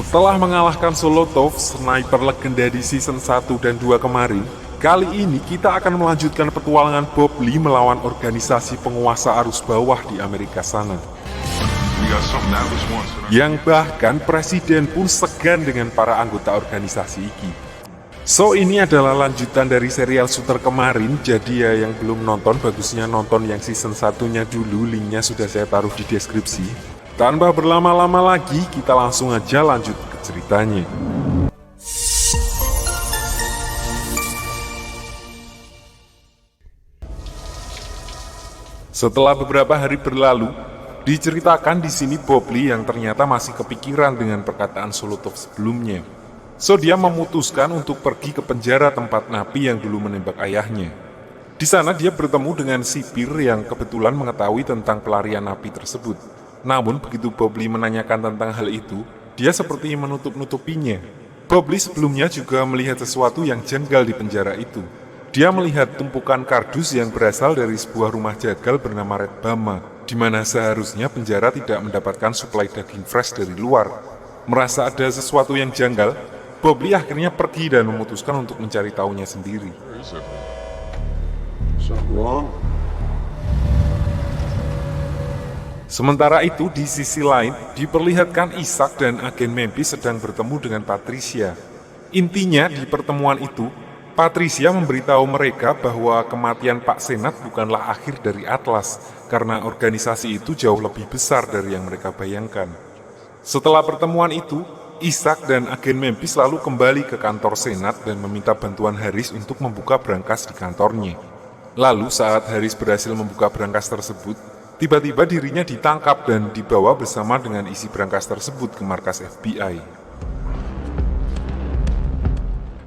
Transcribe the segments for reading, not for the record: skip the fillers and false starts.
Setelah mengalahkan Solotov, sniper legenda di season 1 dan 2 kemarin, kali ini kita akan melanjutkan petualangan Bob Lee melawan organisasi penguasa arus bawah di Amerika sana. Yang bahkan presiden pun segan dengan para anggota organisasi ini. So ini adalah lanjutan dari serial shooter kemarin, jadi ya yang belum nonton bagusnya nonton yang season satunya dulu, linknya sudah saya taruh di deskripsi. Tanpa berlama-lama lagi, kita langsung aja lanjut ke ceritanya. Setelah beberapa hari berlalu, diceritakan di sini Bob Lee yang ternyata masih kepikiran dengan perkataan Solotov sebelumnya. So dia memutuskan untuk pergi ke penjara tempat napi yang dulu menembak ayahnya. Di sana dia bertemu dengan sipir yang kebetulan mengetahui tentang pelarian napi tersebut. Namun begitu Bob Lee menanyakan tentang hal itu, dia seperti menutup-nutupinya. Bob Lee sebelumnya juga melihat sesuatu yang janggal di penjara itu. Dia melihat tumpukan kardus yang berasal dari sebuah rumah jagal bernama Red Bama, di mana seharusnya penjara tidak mendapatkan suplai daging fresh dari luar. Merasa ada sesuatu yang janggal, Bob Lee akhirnya pergi dan memutuskan untuk mencari tahunya sendiri. Sementara itu, di sisi lain, diperlihatkan Isaac dan agen Memphis sedang bertemu dengan Patricia. Intinya, di pertemuan itu, Patricia memberitahu mereka bahwa kematian Pak Senat bukanlah akhir dari Atlas, karena organisasi itu jauh lebih besar dari yang mereka bayangkan. Setelah pertemuan itu, Isaac dan agen Memphis lalu kembali ke kantor Senat dan meminta bantuan Haris untuk membuka brankas di kantornya. Lalu saat Haris berhasil membuka brankas tersebut, tiba-tiba dirinya ditangkap dan dibawa bersama dengan isi brankas tersebut ke markas FBI.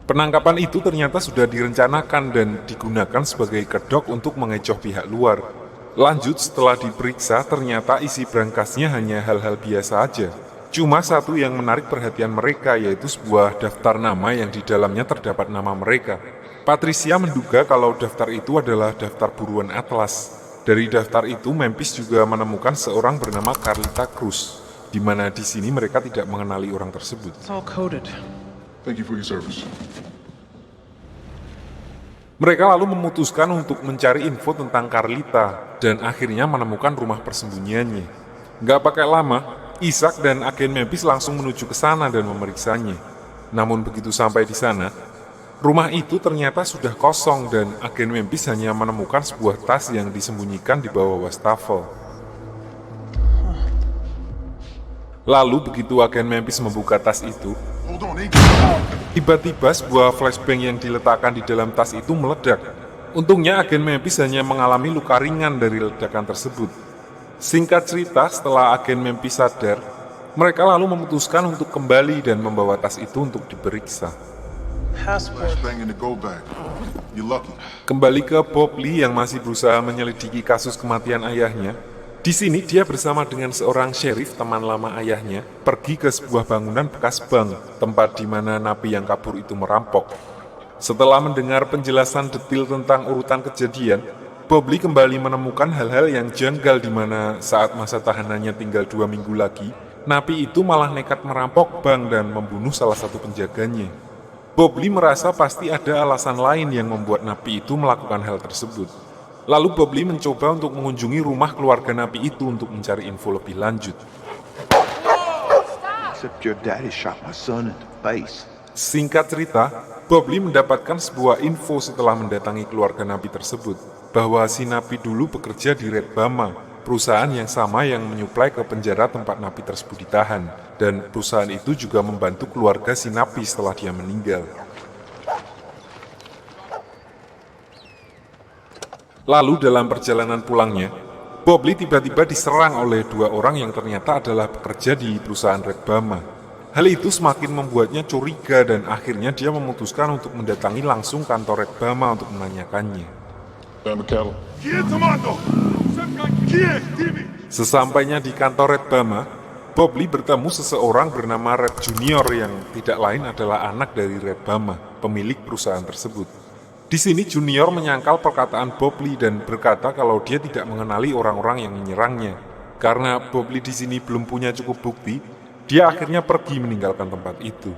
Penangkapan itu ternyata sudah direncanakan dan digunakan sebagai kedok untuk mengecoh pihak luar. Lanjut, setelah diperiksa, ternyata isi brankasnya hanya hal-hal biasa aja. Cuma satu yang menarik perhatian mereka, yaitu sebuah daftar nama yang di dalamnya terdapat nama mereka. Patricia menduga kalau daftar itu adalah daftar buruan Atlas. Dari daftar itu, Memphis juga menemukan seorang bernama Carlita Cruz, di mana di sini mereka tidak mengenali orang tersebut. Mereka lalu memutuskan untuk mencari info tentang Carlita dan akhirnya menemukan rumah persembunyiannya. Nggak pakai lama, Isaac dan agen Memphis langsung menuju ke sana dan memeriksanya. Namun begitu sampai di sana, rumah itu ternyata sudah kosong dan agen Memphis hanya menemukan sebuah tas yang disembunyikan di bawah wastafel. Lalu begitu agen Memphis membuka tas itu, tiba-tiba sebuah flashbang yang diletakkan di dalam tas itu meledak. Untungnya agen Memphis hanya mengalami luka ringan dari ledakan tersebut. Singkat cerita, setelah agen Memphis sadar, mereka lalu memutuskan untuk kembali dan membawa tas itu untuk diperiksa. Kembali ke Bob Lee yang masih berusaha menyelidiki kasus kematian ayahnya. Di sini dia bersama dengan seorang sheriff teman lama ayahnya pergi ke sebuah bangunan bekas bank, tempat di mana napi yang kabur itu merampok. Setelah mendengar penjelasan detail tentang urutan kejadian, Bob Lee kembali menemukan hal-hal yang janggal di mana saat masa tahanannya tinggal 2 minggu lagi, napi itu malah nekat merampok bank dan membunuh salah satu penjaganya. Bob Lee merasa pasti ada alasan lain yang membuat napi itu melakukan hal tersebut. Lalu Bob Lee mencoba untuk mengunjungi rumah keluarga napi itu untuk mencari info lebih lanjut. Singkat cerita, Bob Lee mendapatkan sebuah info setelah mendatangi keluarga napi tersebut, bahwa si napi dulu bekerja di Red Bama, perusahaan yang sama yang menyuplai ke penjara tempat napi tersebut ditahan, dan perusahaan itu juga membantu keluarga si napi setelah dia meninggal. Lalu dalam perjalanan pulangnya, Bob Lee tiba-tiba diserang oleh 2 orang yang ternyata adalah pekerja di perusahaan Red Bama. Hal itu semakin membuatnya curiga dan akhirnya dia memutuskan untuk mendatangi langsung kantor Red Bama untuk menanyakannya. Sesampainya di kantor Red Bama, Bob Lee bertemu seseorang bernama Red Junior yang tidak lain adalah anak dari Red Bama, pemilik perusahaan tersebut. Di sini Junior menyangkal perkataan Bob Lee dan berkata kalau dia tidak mengenali orang-orang yang menyerangnya. Karena Bob Lee di sini belum punya cukup bukti, Dia akhirnya pergi meninggalkan tempat itu.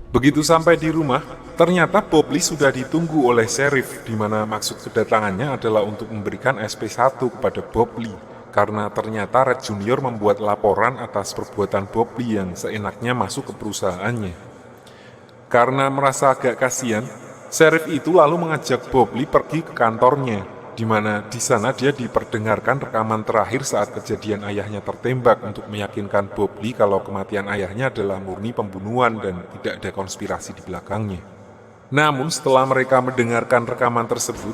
Begitu sampai di rumah, ternyata Bob Lee sudah ditunggu oleh sheriff, di mana maksud kedatangannya adalah untuk memberikan SP1 kepada Bob Lee, karena ternyata Red Junior membuat laporan atas perbuatan Bob Lee yang seenaknya masuk ke perusahaannya. Karena merasa agak kasihan, sheriff itu lalu mengajak Bob Lee pergi ke kantornya, di mana di sana dia diperdengarkan rekaman terakhir saat kejadian ayahnya tertembak untuk meyakinkan Bob Lee kalau kematian ayahnya adalah murni pembunuhan dan tidak ada konspirasi di belakangnya. Namun setelah mereka mendengarkan rekaman tersebut,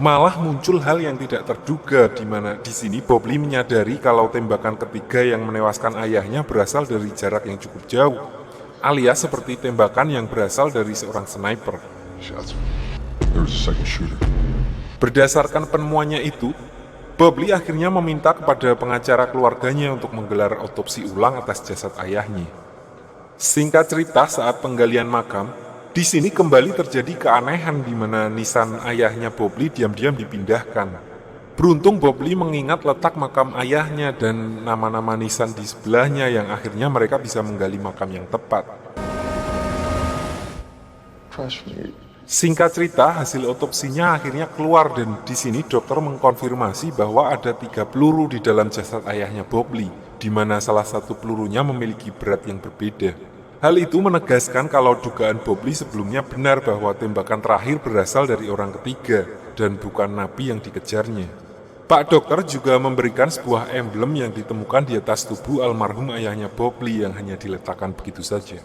malah muncul hal yang tidak terduga, di mana di sini Bob Lee menyadari kalau tembakan ketiga yang menewaskan ayahnya berasal dari jarak yang cukup jauh, alias seperti tembakan yang berasal dari seorang sniper. Berdasarkan penemuannya itu, Bob Lee akhirnya meminta kepada pengacara keluarganya untuk menggelar otopsi ulang atas jasad ayahnya. Singkat cerita, saat penggalian makam, di sini kembali terjadi keanehan di mana nisan ayahnya Bob Lee diam-diam dipindahkan. Beruntung Bob Lee mengingat letak makam ayahnya dan nama-nama nisan di sebelahnya yang akhirnya mereka bisa menggali makam yang tepat. Singkat cerita, hasil otopsinya akhirnya keluar dan di sini dokter mengkonfirmasi bahwa ada 3 peluru di dalam jasad ayahnya Bob Lee, di mana salah satu pelurunya memiliki berat yang berbeda. Hal itu menegaskan kalau dugaan Bob Lee sebelumnya benar bahwa tembakan terakhir berasal dari orang ketiga dan bukan napi yang dikejarnya. Pak dokter juga memberikan sebuah emblem yang ditemukan di atas tubuh almarhum ayahnya Bob Lee yang hanya diletakkan begitu saja.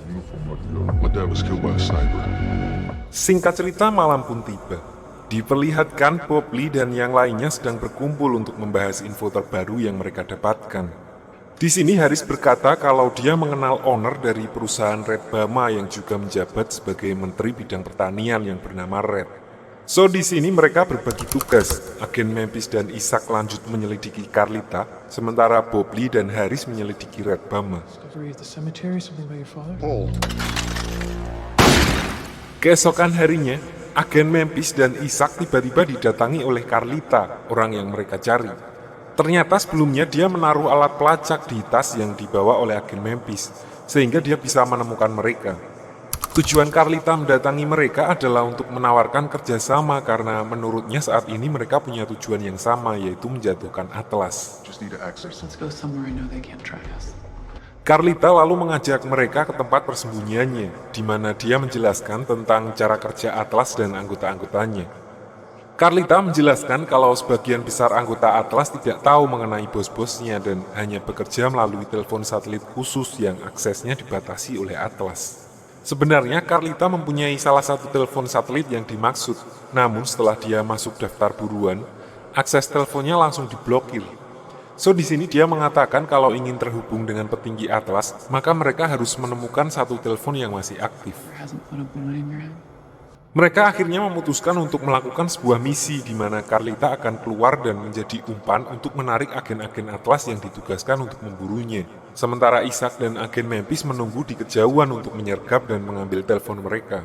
Singkat cerita, malam pun tiba. Diperlihatkan Bob Lee dan yang lainnya sedang berkumpul untuk membahas info terbaru yang mereka dapatkan. Di sini Haris berkata kalau dia mengenal owner dari perusahaan Red Bama yang juga menjabat sebagai Menteri Bidang Pertanian yang bernama Red. So di sini mereka berbagi tugas. Agen Memphis dan Isaac lanjut menyelidiki Carlita, sementara Bob Lee dan Haris menyelidiki Red Bama. Keesokan harinya, agen Memphis dan Isaac tiba-tiba didatangi oleh Carlita, orang yang mereka cari. Ternyata sebelumnya dia menaruh alat pelacak di tas yang dibawa oleh agen Memphis, sehingga dia bisa menemukan mereka. Tujuan Carlita mendatangi mereka adalah untuk menawarkan kerjasama karena menurutnya saat ini mereka punya tujuan yang sama, yaitu menjatuhkan Atlas. Carlita lalu mengajak mereka ke tempat persembunyiannya, di mana dia menjelaskan tentang cara kerja Atlas dan anggota-anggotanya. Carlita menjelaskan kalau sebagian besar anggota Atlas tidak tahu mengenai bos-bosnya dan hanya bekerja melalui telepon satelit khusus yang aksesnya dibatasi oleh Atlas. Sebenarnya Carlita mempunyai salah satu telepon satelit yang dimaksud, namun setelah dia masuk daftar buruan, akses teleponnya langsung diblokir. So di sini dia mengatakan kalau ingin terhubung dengan petinggi Atlas, maka mereka harus menemukan satu telepon yang masih aktif. Mereka akhirnya memutuskan untuk melakukan sebuah misi di mana Carlita akan keluar dan menjadi umpan untuk menarik agen-agen Atlas yang ditugaskan untuk memburunya. Sementara Isaac dan agen Memphis menunggu di kejauhan untuk menyergap dan mengambil telepon mereka.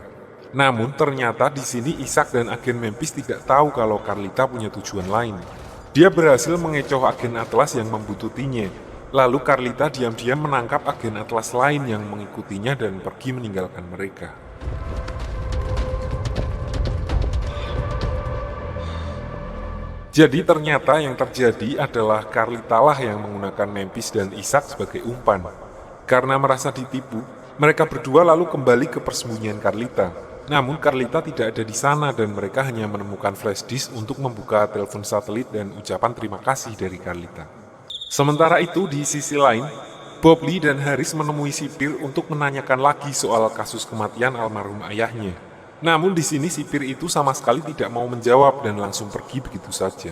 Namun ternyata di sini Isaac dan agen Memphis tidak tahu kalau Carlita punya tujuan lain. Dia berhasil mengecoh agen Atlas yang membututinya. Lalu Carlita diam-diam menangkap agen Atlas lain yang mengikutinya dan pergi meninggalkan mereka. Jadi ternyata yang terjadi adalah Carlita lah yang menggunakan Memphis dan Isaac sebagai umpan. Karena merasa ditipu, mereka berdua lalu kembali ke persembunyian Carlita. Namun Carlita tidak ada di sana dan mereka hanya menemukan flash disk untuk membuka telepon satelit dan ucapan terima kasih dari Carlita. Sementara itu di sisi lain, Bob Lee dan Haris menemui sipir untuk menanyakan lagi soal kasus kematian almarhum ayahnya. Namun di sini sipir itu sama sekali tidak mau menjawab dan langsung pergi begitu saja.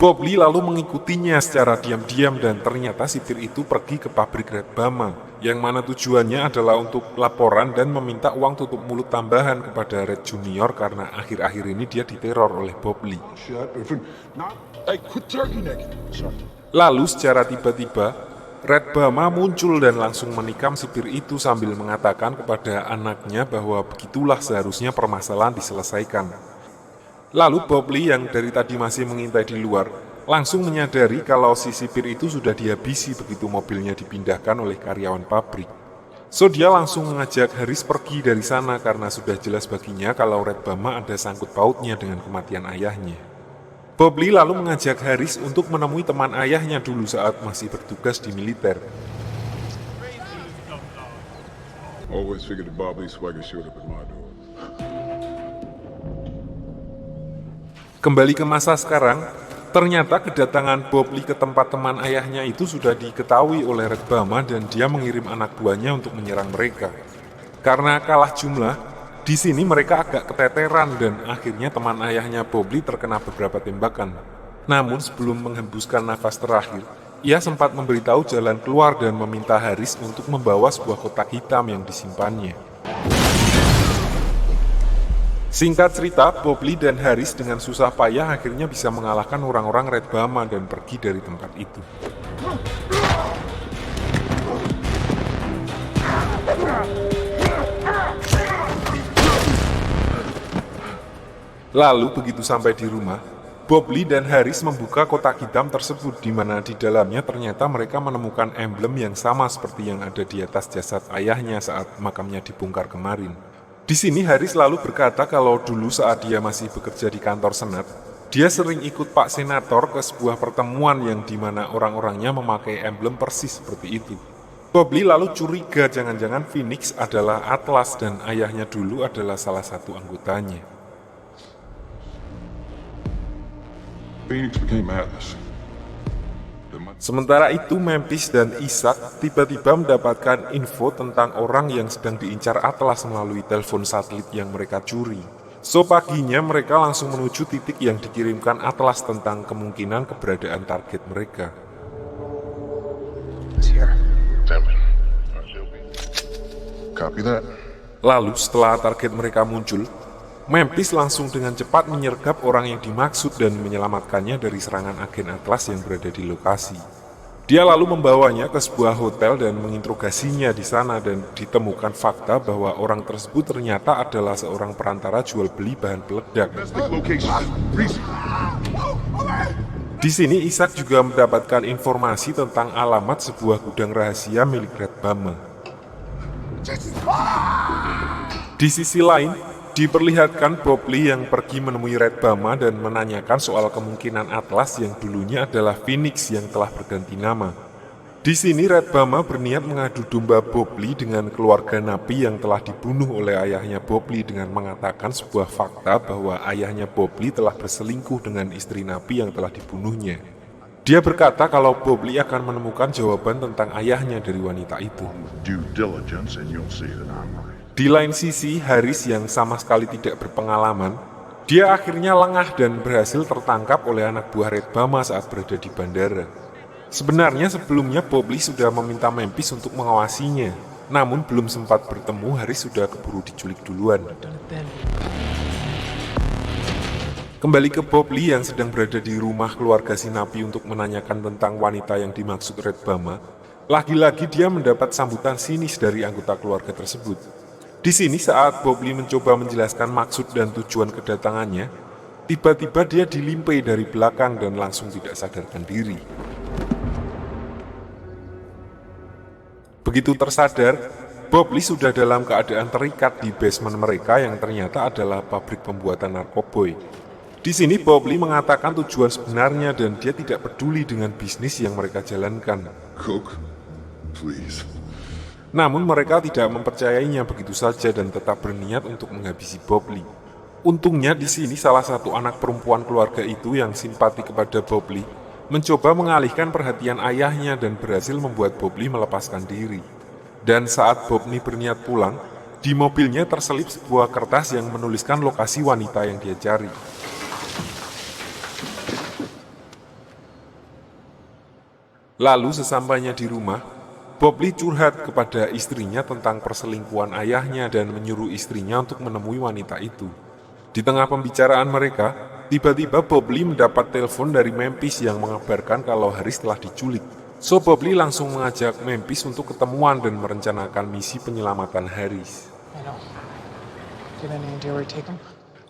Bob Lee lalu mengikutinya secara diam-diam dan ternyata sipir itu pergi ke pabrik Red Bama, yang mana tujuannya adalah untuk laporan dan meminta uang tutup mulut tambahan kepada Red Junior karena akhir-akhir ini dia diteror oleh Bob Lee. Lalu secara tiba-tiba, Red Bama muncul dan langsung menikam sipir itu sambil mengatakan kepada anaknya bahwa begitulah seharusnya permasalahan diselesaikan. Lalu Bob Lee yang dari tadi masih mengintai di luar, langsung menyadari kalau si sipir itu sudah dihabisi begitu mobilnya dipindahkan oleh karyawan pabrik. So dia langsung mengajak Haris pergi dari sana karena sudah jelas baginya kalau Red Bama ada sangkut pautnya dengan kematian ayahnya. Bob Lee lalu mengajak Haris untuk menemui teman ayahnya dulu saat masih bertugas di militer. Always figured the Bob Lee swagger showed up at my door. Kembali ke masa sekarang, ternyata kedatangan Bob Lee ke tempat teman ayahnya itu sudah diketahui oleh Red Bama dan dia mengirim anak buahnya untuk menyerang mereka. Karena kalah jumlah, di sini mereka agak keteteran dan akhirnya teman ayahnya Bob Lee terkena beberapa tembakan. Namun sebelum menghembuskan nafas terakhir, ia sempat memberitahu jalan keluar dan meminta Haris untuk membawa sebuah kotak hitam yang disimpannya. Singkat cerita, Bob Lee dan Haris dengan susah payah akhirnya bisa mengalahkan orang-orang Red Bama dan pergi dari tempat itu. Lalu begitu sampai di rumah, Bob Lee dan Haris membuka kotak hitam tersebut di mana di dalamnya ternyata mereka menemukan emblem yang sama seperti yang ada di atas jasad ayahnya saat makamnya dibongkar kemarin. Di sini Haris lalu berkata kalau dulu saat dia masih bekerja di kantor senat, dia sering ikut Pak Senator ke sebuah pertemuan yang di mana orang-orangnya memakai emblem persis seperti itu. Bob Lee lalu curiga jangan-jangan Phoenix adalah Atlas dan ayahnya dulu adalah salah satu anggotanya. Phoenix became Atlas. Sementara itu Memphis dan Isaac tiba-tiba mendapatkan info tentang orang yang sedang diincar Atlas melalui telepon satelit yang mereka curi. So paginya mereka langsung menuju titik yang dikirimkan Atlas tentang kemungkinan keberadaan target mereka. Copy that. Lalu setelah target mereka muncul, Memphis langsung dengan cepat menyergap orang yang dimaksud dan menyelamatkannya dari serangan agen Atlas yang berada di lokasi. Dia lalu membawanya ke sebuah hotel dan menginterogasinya di sana dan ditemukan fakta bahwa orang tersebut ternyata adalah seorang perantara jual beli bahan peledak. Di sini Isaac juga mendapatkan informasi tentang alamat sebuah gudang rahasia milik Red Bama. Di sisi lain, diperlihatkan Bob Lee yang pergi menemui Red Bama dan menanyakan soal kemungkinan Atlas yang dulunya adalah Phoenix yang telah berganti nama. Di sini Red Bama berniat mengadu domba Bob Lee dengan keluarga napi yang telah dibunuh oleh ayahnya Bob Lee dengan mengatakan sebuah fakta bahwa ayahnya Bob Lee telah berselingkuh dengan istri napi yang telah dibunuhnya. Dia berkata kalau Bob Lee akan menemukan jawaban tentang ayahnya dari wanita itu. Due diligence and you'll see that I'm right. Di lain sisi, Haris yang sama sekali tidak berpengalaman, dia akhirnya lengah dan berhasil tertangkap oleh anak buah Red Bama saat berada di bandara. Sebenarnya sebelumnya Bob Lee sudah meminta Memphis untuk mengawasinya, namun belum sempat bertemu, Haris sudah keburu diculik duluan. Kembali ke Bob Lee yang sedang berada di rumah keluarga si napi untuk menanyakan tentang wanita yang dimaksud Red Bama, lagi-lagi dia mendapat sambutan sinis dari anggota keluarga tersebut. Di sini saat Bob Lee mencoba menjelaskan maksud dan tujuan kedatangannya, tiba-tiba dia dilimpai dari belakang dan langsung tidak sadarkan diri. Begitu tersadar, Bob Lee sudah dalam keadaan terikat di basement mereka yang ternyata adalah pabrik pembuatan narkoboy. Di sini Bob Lee mengatakan tujuan sebenarnya dan dia tidak peduli dengan bisnis yang mereka jalankan. Coke, please. Namun mereka tidak mempercayainya begitu saja dan tetap berniat untuk menghabisi Bob Lee. Untungnya di sini salah satu anak perempuan keluarga itu yang simpati kepada Bob Lee mencoba mengalihkan perhatian ayahnya dan berhasil membuat Bob Lee melepaskan diri. Dan saat Bob Lee berniat pulang, di mobilnya terselip sebuah kertas yang menuliskan lokasi wanita yang dia cari. Lalu sesampainya di rumah, Bob Lee curhat kepada istrinya tentang perselingkuhan ayahnya dan menyuruh istrinya untuk menemui wanita itu. Di tengah pembicaraan mereka, tiba-tiba Bob Lee mendapat telepon dari Memphis yang mengabarkan kalau Haris telah diculik. So Bob Lee langsung mengajak Memphis untuk ketemuan dan merencanakan misi penyelamatan Haris.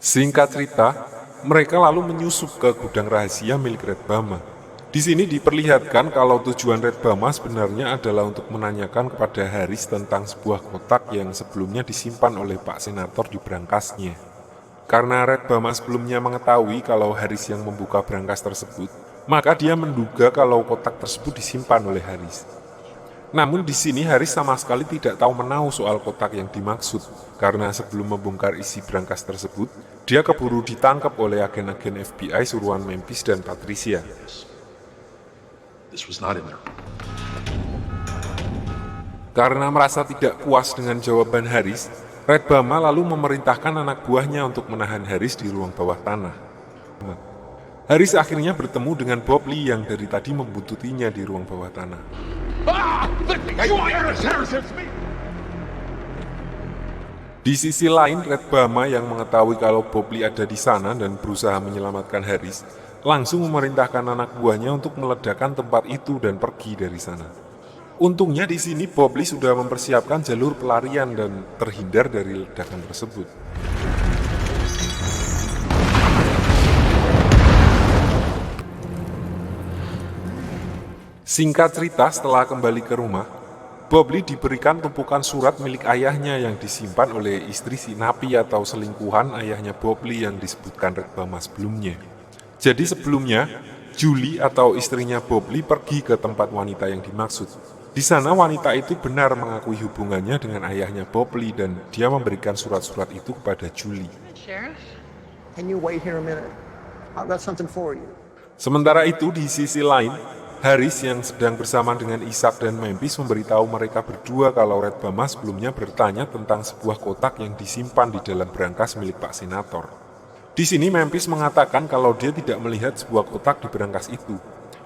Singkat cerita, mereka lalu menyusup ke gudang rahasia milik Red Bama. Di sini diperlihatkan kalau tujuan Red Bama sebenarnya adalah untuk menanyakan kepada Haris tentang sebuah kotak yang sebelumnya disimpan oleh Pak Senator di berangkasnya. Karena Red Bama sebelumnya mengetahui kalau Haris yang membuka berangkas tersebut, maka dia menduga kalau kotak tersebut disimpan oleh Haris. Namun di sini Haris sama sekali tidak tahu menahu soal kotak yang dimaksud, karena sebelum membongkar isi berangkas tersebut, dia keburu ditangkap oleh agen-agen FBI suruhan Memphis dan Patricia. This was not in there. Karena merasa tidak puas dengan jawaban Haris, Red Bama lalu memerintahkan anak buahnya untuk menahan Haris di ruang bawah tanah. Haris akhirnya bertemu dengan Bob Lee yang dari tadi membuntutinya di ruang bawah tanah. Di sisi lain, Red Bama yang mengetahui kalau Bob Lee ada di sana dan berusaha menyelamatkan Haris, langsung memerintahkan anak buahnya untuk meledakkan tempat itu dan pergi dari sana. Untungnya di sini Bob Lee sudah mempersiapkan jalur pelarian dan terhindar dari ledakan tersebut. Singkat cerita, setelah kembali ke rumah, Bob Lee diberikan tumpukan surat milik ayahnya yang disimpan oleh istri si napi atau selingkuhan ayahnya Bob Lee yang disebutkan Red Bama sebelumnya. Jadi sebelumnya, Julie atau istrinya Bob Lee pergi ke tempat wanita yang dimaksud. Di sana wanita itu benar mengakui hubungannya dengan ayahnya Bob Lee dan dia memberikan surat-surat itu kepada Julie. Sheriff? Can you wait here a minute? I've got something for you. Sementara itu di sisi lain, Haris yang sedang bersama dengan Ishak dan Memphis memberitahu mereka berdua kalau Red Bama sebelumnya bertanya tentang sebuah kotak yang disimpan di dalam berangkas milik Pak Senator. Di sini Memphis mengatakan kalau dia tidak melihat sebuah kotak di berangkas itu.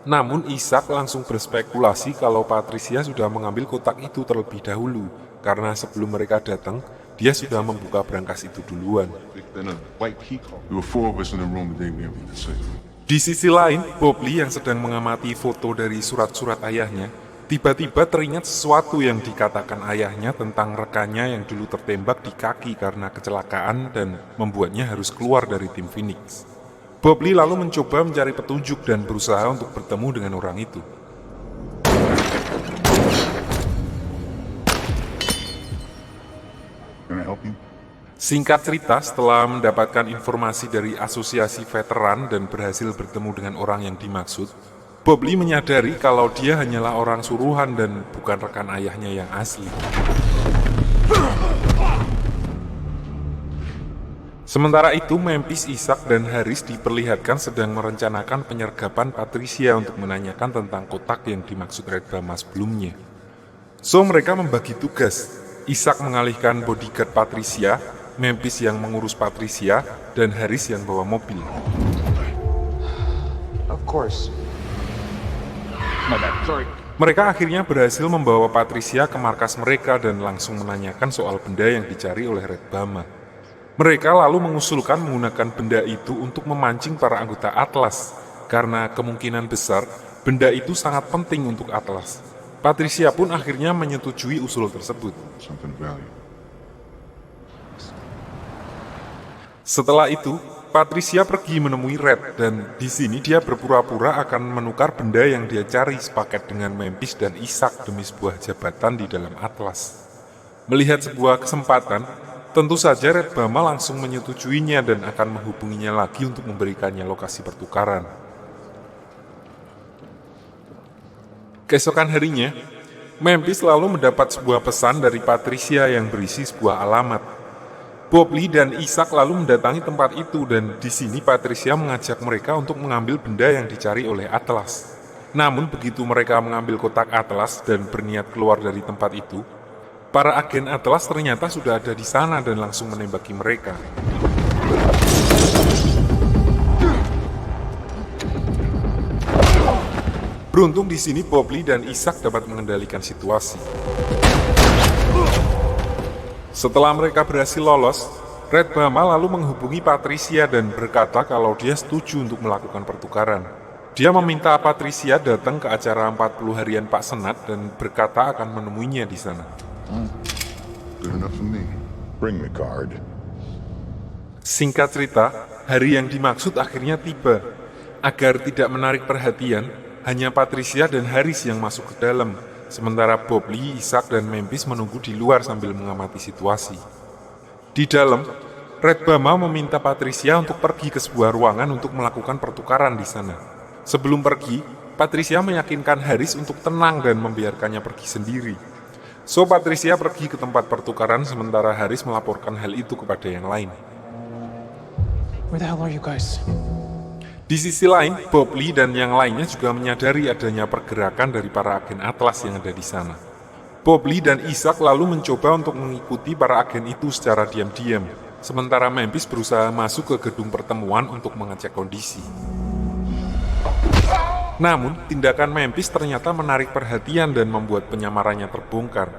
Namun Ishak langsung berspekulasi kalau Patricia sudah mengambil kotak itu terlebih dahulu, karena sebelum mereka datang, dia sudah membuka berangkas itu duluan. Then a white key card. There were 4 of us in the room that didn't everything to say. Di sisi lain, Bob Lee yang sedang mengamati foto dari surat-surat ayahnya, tiba-tiba teringat sesuatu yang dikatakan ayahnya tentang rekannya yang dulu tertembak di kaki karena kecelakaan dan membuatnya harus keluar dari tim Phoenix. Bob Lee lalu mencoba mencari petunjuk dan berusaha untuk bertemu dengan orang itu. Can I help you? Singkat cerita, setelah mendapatkan informasi dari asosiasi veteran dan berhasil bertemu dengan orang yang dimaksud, Bob Lee menyadari kalau dia hanyalah orang suruhan dan bukan rekan ayahnya yang asli. Sementara itu, Memphis, Ishak, dan Haris diperlihatkan sedang merencanakan penyergapan Patricia untuk menanyakan tentang kotak yang dimaksud Red Bama sebelumnya. So, mereka membagi tugas. Ishak mengalihkan bodyguard Patricia, Memphis yang mengurus Patricia, dan Haris yang bawa mobil. Of course. My bad. Sorry. Mereka akhirnya berhasil membawa Patricia ke markas mereka dan langsung menanyakan soal benda yang dicari oleh Red Bama. Mereka lalu mengusulkan menggunakan benda itu untuk memancing para anggota Atlas, karena kemungkinan besar benda itu sangat penting untuk Atlas. Patricia pun akhirnya menyetujui usul tersebut. Something of value. Setelah itu, Patricia pergi menemui Red dan di sini dia berpura-pura akan menukar benda yang dia cari sepaket dengan Memphis dan Ishak demi sebuah jabatan di dalam Atlas. Melihat sebuah kesempatan, tentu saja Red Bama langsung menyetujuinya dan akan menghubunginya lagi untuk memberikannya lokasi pertukaran. Keesokan harinya, Memphis lalu mendapat sebuah pesan dari Patricia yang berisi sebuah alamat. Bob Lee dan Ishak lalu mendatangi tempat itu dan di sini Patricia mengajak mereka untuk mengambil benda yang dicari oleh Atlas. Namun begitu mereka mengambil kotak Atlas dan berniat keluar dari tempat itu, para agen Atlas ternyata sudah ada di sana dan langsung menembaki mereka. Beruntung di sini Bob Lee dan Ishak dapat mengendalikan situasi. Setelah mereka berhasil lolos, Red Bama lalu menghubungi Patricia dan berkata kalau dia setuju untuk melakukan pertukaran. Dia meminta Patricia datang ke acara 40 harian Pak Senat dan berkata akan menemuinya di sana. Good enough for me. Bring the card. Singkat cerita, hari yang dimaksud akhirnya tiba. Agar tidak menarik perhatian, hanya Patricia dan Haris yang masuk ke dalam, sementara Bob Lee, Isaac, dan Memphis menunggu di luar sambil mengamati situasi. Di dalam, Red Bama meminta Patricia untuk pergi ke sebuah ruangan untuk melakukan pertukaran di sana. Sebelum pergi, Patricia meyakinkan Haris untuk tenang dan membiarkannya pergi sendiri. So, Patricia pergi ke tempat pertukaran sementara Haris melaporkan hal itu kepada yang lain. Where the hell are you guys? Di sisi lain, Bob Lee dan yang lainnya juga menyadari adanya pergerakan dari para agen Atlas yang ada di sana. Bob Lee dan Isaac lalu mencoba untuk mengikuti para agen itu secara diam-diam, sementara Memphis berusaha masuk ke gedung pertemuan untuk mengecek kondisi. Namun, tindakan Memphis ternyata menarik perhatian dan membuat penyamarannya terbongkar.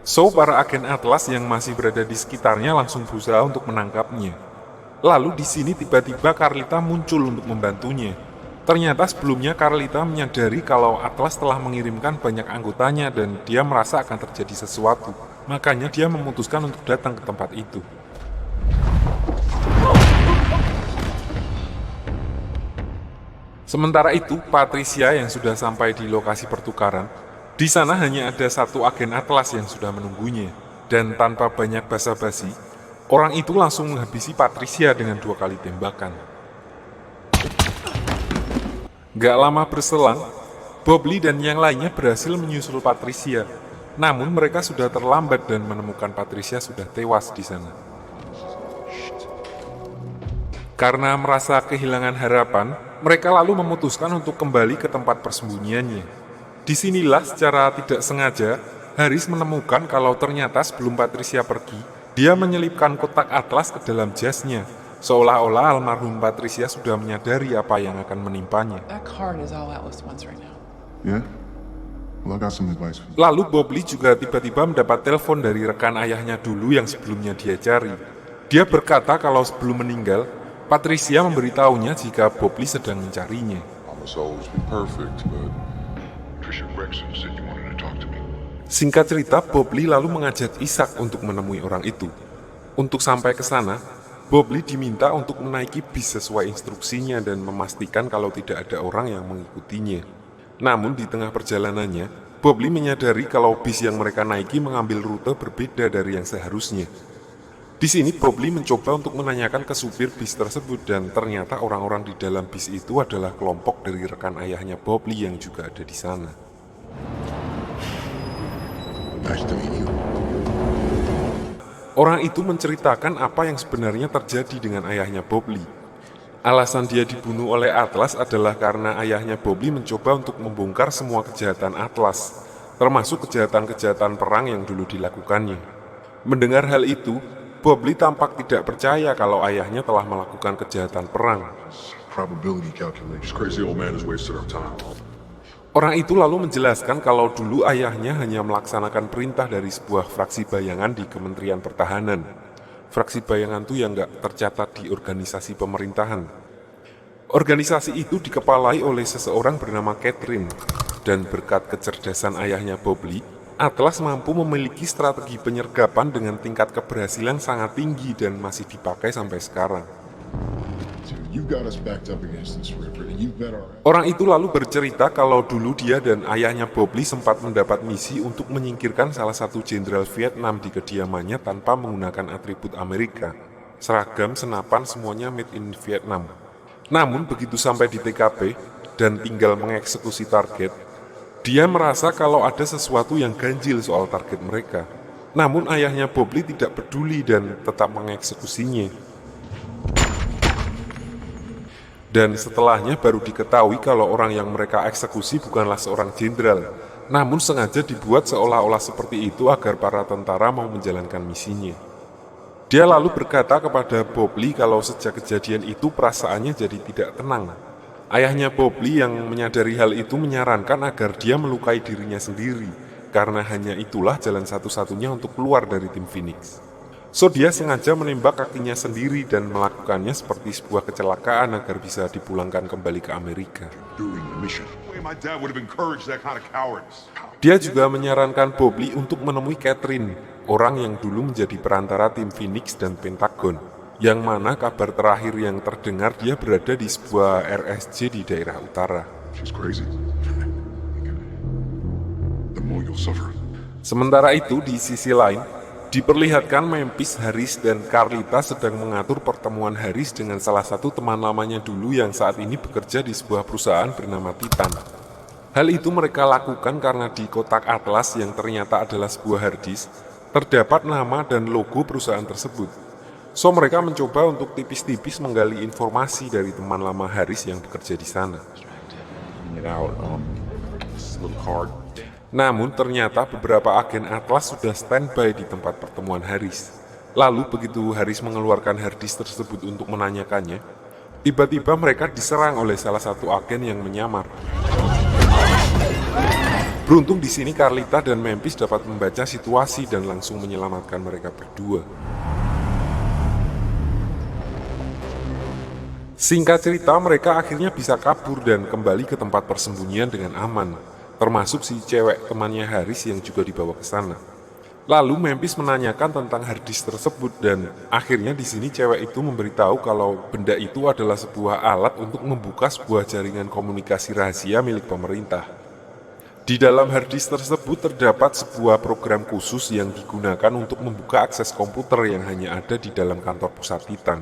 So, para agen Atlas yang masih berada di sekitarnya langsung berusaha untuk menangkapnya. Lalu di sini tiba-tiba Carlita muncul untuk membantunya. Ternyata sebelumnya Carlita menyadari kalau Atlas telah mengirimkan banyak anggotanya dan dia merasa akan terjadi sesuatu. Makanya dia memutuskan untuk datang ke tempat itu. Sementara itu, Patricia yang sudah sampai di lokasi pertukaran, di sana hanya ada satu agen Atlas yang sudah menunggunya. Dan tanpa banyak basa-basi, orang itu langsung menghabisi Patricia dengan 2 kali tembakan. Gak lama berselang, Bob Lee dan yang lainnya berhasil menyusul Patricia. Namun mereka sudah terlambat dan menemukan Patricia sudah tewas di sana. Karena merasa kehilangan harapan, mereka lalu memutuskan untuk kembali ke tempat persembunyiannya. Disinilah secara tidak sengaja, Haris menemukan kalau ternyata sebelum Patricia pergi, dia menyelipkan kotak Atlas ke dalam jasnya, seolah-olah almarhum Patricia sudah menyadari apa yang akan menimpanya. That card is all Atlas wants right now. Yeah? Well, I got some advice for you. Lalu Bob Lee juga tiba-tiba mendapat telepon dari rekan ayahnya dulu yang sebelumnya dia cari. Dia berkata kalau sebelum meninggal, Patricia memberitahunya jika Bob Lee sedang mencarinya. I must always be perfect, but Patricia Gregson said you wanted to talk to me. Singkat cerita, Bob Lee lalu mengajak Isaac untuk menemui orang itu. Untuk sampai ke sana, Bob Lee diminta untuk menaiki bis sesuai instruksinya dan memastikan kalau tidak ada orang yang mengikutinya. Namun di tengah perjalanannya, Bob Lee menyadari kalau bis yang mereka naiki mengambil rute berbeda dari yang seharusnya. Di sini Bob Lee mencoba untuk menanyakan ke supir bis tersebut dan ternyata orang-orang di dalam bis itu adalah kelompok dari rekan ayahnya Bob Lee yang juga ada di sana. nice to meet you. Orang itu menceritakan apa yang sebenarnya terjadi dengan ayahnya Bob Lee. Alasan dia dibunuh oleh Atlas adalah karena ayahnya Bob Lee mencoba untuk membongkar semua kejahatan Atlas, termasuk kejahatan-kejahatan perang yang dulu dilakukannya. Mendengar hal itu, Bob Lee tampak tidak percaya kalau ayahnya telah melakukan kejahatan perang. Probability calculation. This crazy old man has wasted our time. Orang itu lalu menjelaskan kalau dulu ayahnya hanya melaksanakan perintah dari sebuah fraksi bayangan di Kementerian Pertahanan. Fraksi bayangan itu yang nggak tercatat di organisasi pemerintahan. Organisasi itu dikepalai oleh seseorang bernama Catherine, dan berkat kecerdasan ayahnya Bob Lee, Atlas mampu memiliki strategi penyergapan dengan tingkat keberhasilan sangat tinggi dan masih dipakai sampai sekarang. Dude, you got us backed up against this river, and you bet our ass. Orang itu lalu bercerita kalau dulu dia dan ayahnya Bob Lee sempat mendapat misi untuk menyingkirkan salah satu jenderal Vietnam di kediamannya tanpa menggunakan atribut Amerika. Seragam, senapan, semuanya made in Vietnam. Namun begitu sampai di TKP dan tinggal mengeksekusi target, dia merasa kalau ada sesuatu yang ganjil soal target mereka. Namun ayahnya Bob Lee tidak peduli dan tetap mengeksekusinya. Dan setelahnya baru diketahui kalau orang yang mereka eksekusi bukanlah seorang jenderal, namun sengaja dibuat seolah-olah seperti itu agar para tentara mau menjalankan misinya. Dia lalu berkata kepada Bob Lee kalau sejak kejadian itu perasaannya jadi tidak tenang. Ayahnya Bob Lee yang menyadari hal itu menyarankan agar dia melukai dirinya sendiri, karena hanya itulah jalan satu-satunya untuk keluar dari tim Phoenix. So dia sengaja menembak kakinya sendiri dan melakukannya seperti sebuah kecelakaan agar bisa dipulangkan kembali ke Amerika. Doing the mission. My dad would have encouraged that kind of cowardice. Dia juga menyarankan Bob Lee untuk menemui Catherine, orang yang dulu menjadi perantara tim Phoenix dan Pentagon. yang mana kabar terakhir yang terdengar dia berada di sebuah RSJ di daerah utara. She's crazy. The more you'll suffer. Sementara itu, di sisi lain, diperlihatkan Memphis, Haris, dan Carlita sedang mengatur pertemuan Haris dengan salah satu teman lamanya dulu yang saat ini bekerja di sebuah perusahaan bernama Titan. Hal itu mereka lakukan karena di kotak atlas yang ternyata adalah sebuah harddisk, terdapat nama dan logo perusahaan tersebut. So mereka mencoba untuk tipis-tipis menggali informasi dari teman lama Haris yang bekerja di sana. Namun ternyata beberapa agen Atlas sudah standby di tempat pertemuan Haris. Lalu begitu Haris mengeluarkan harddisk tersebut untuk menanyakannya, tiba-tiba mereka diserang oleh salah satu agen yang menyamar. Beruntung di sini Carlita dan Memphis dapat membaca situasi dan langsung menyelamatkan mereka berdua. Singkat cerita, mereka akhirnya bisa kabur dan kembali ke tempat persembunyian dengan aman, termasuk si cewek temannya Haris yang juga dibawa ke sana. Lalu Memphis menanyakan tentang harddisk tersebut dan akhirnya di sini cewek itu memberitahu kalau benda itu adalah sebuah alat untuk membuka sebuah jaringan komunikasi rahasia milik pemerintah. Di dalam harddisk tersebut terdapat sebuah program khusus yang digunakan untuk membuka akses komputer yang hanya ada di dalam kantor pusat Titan.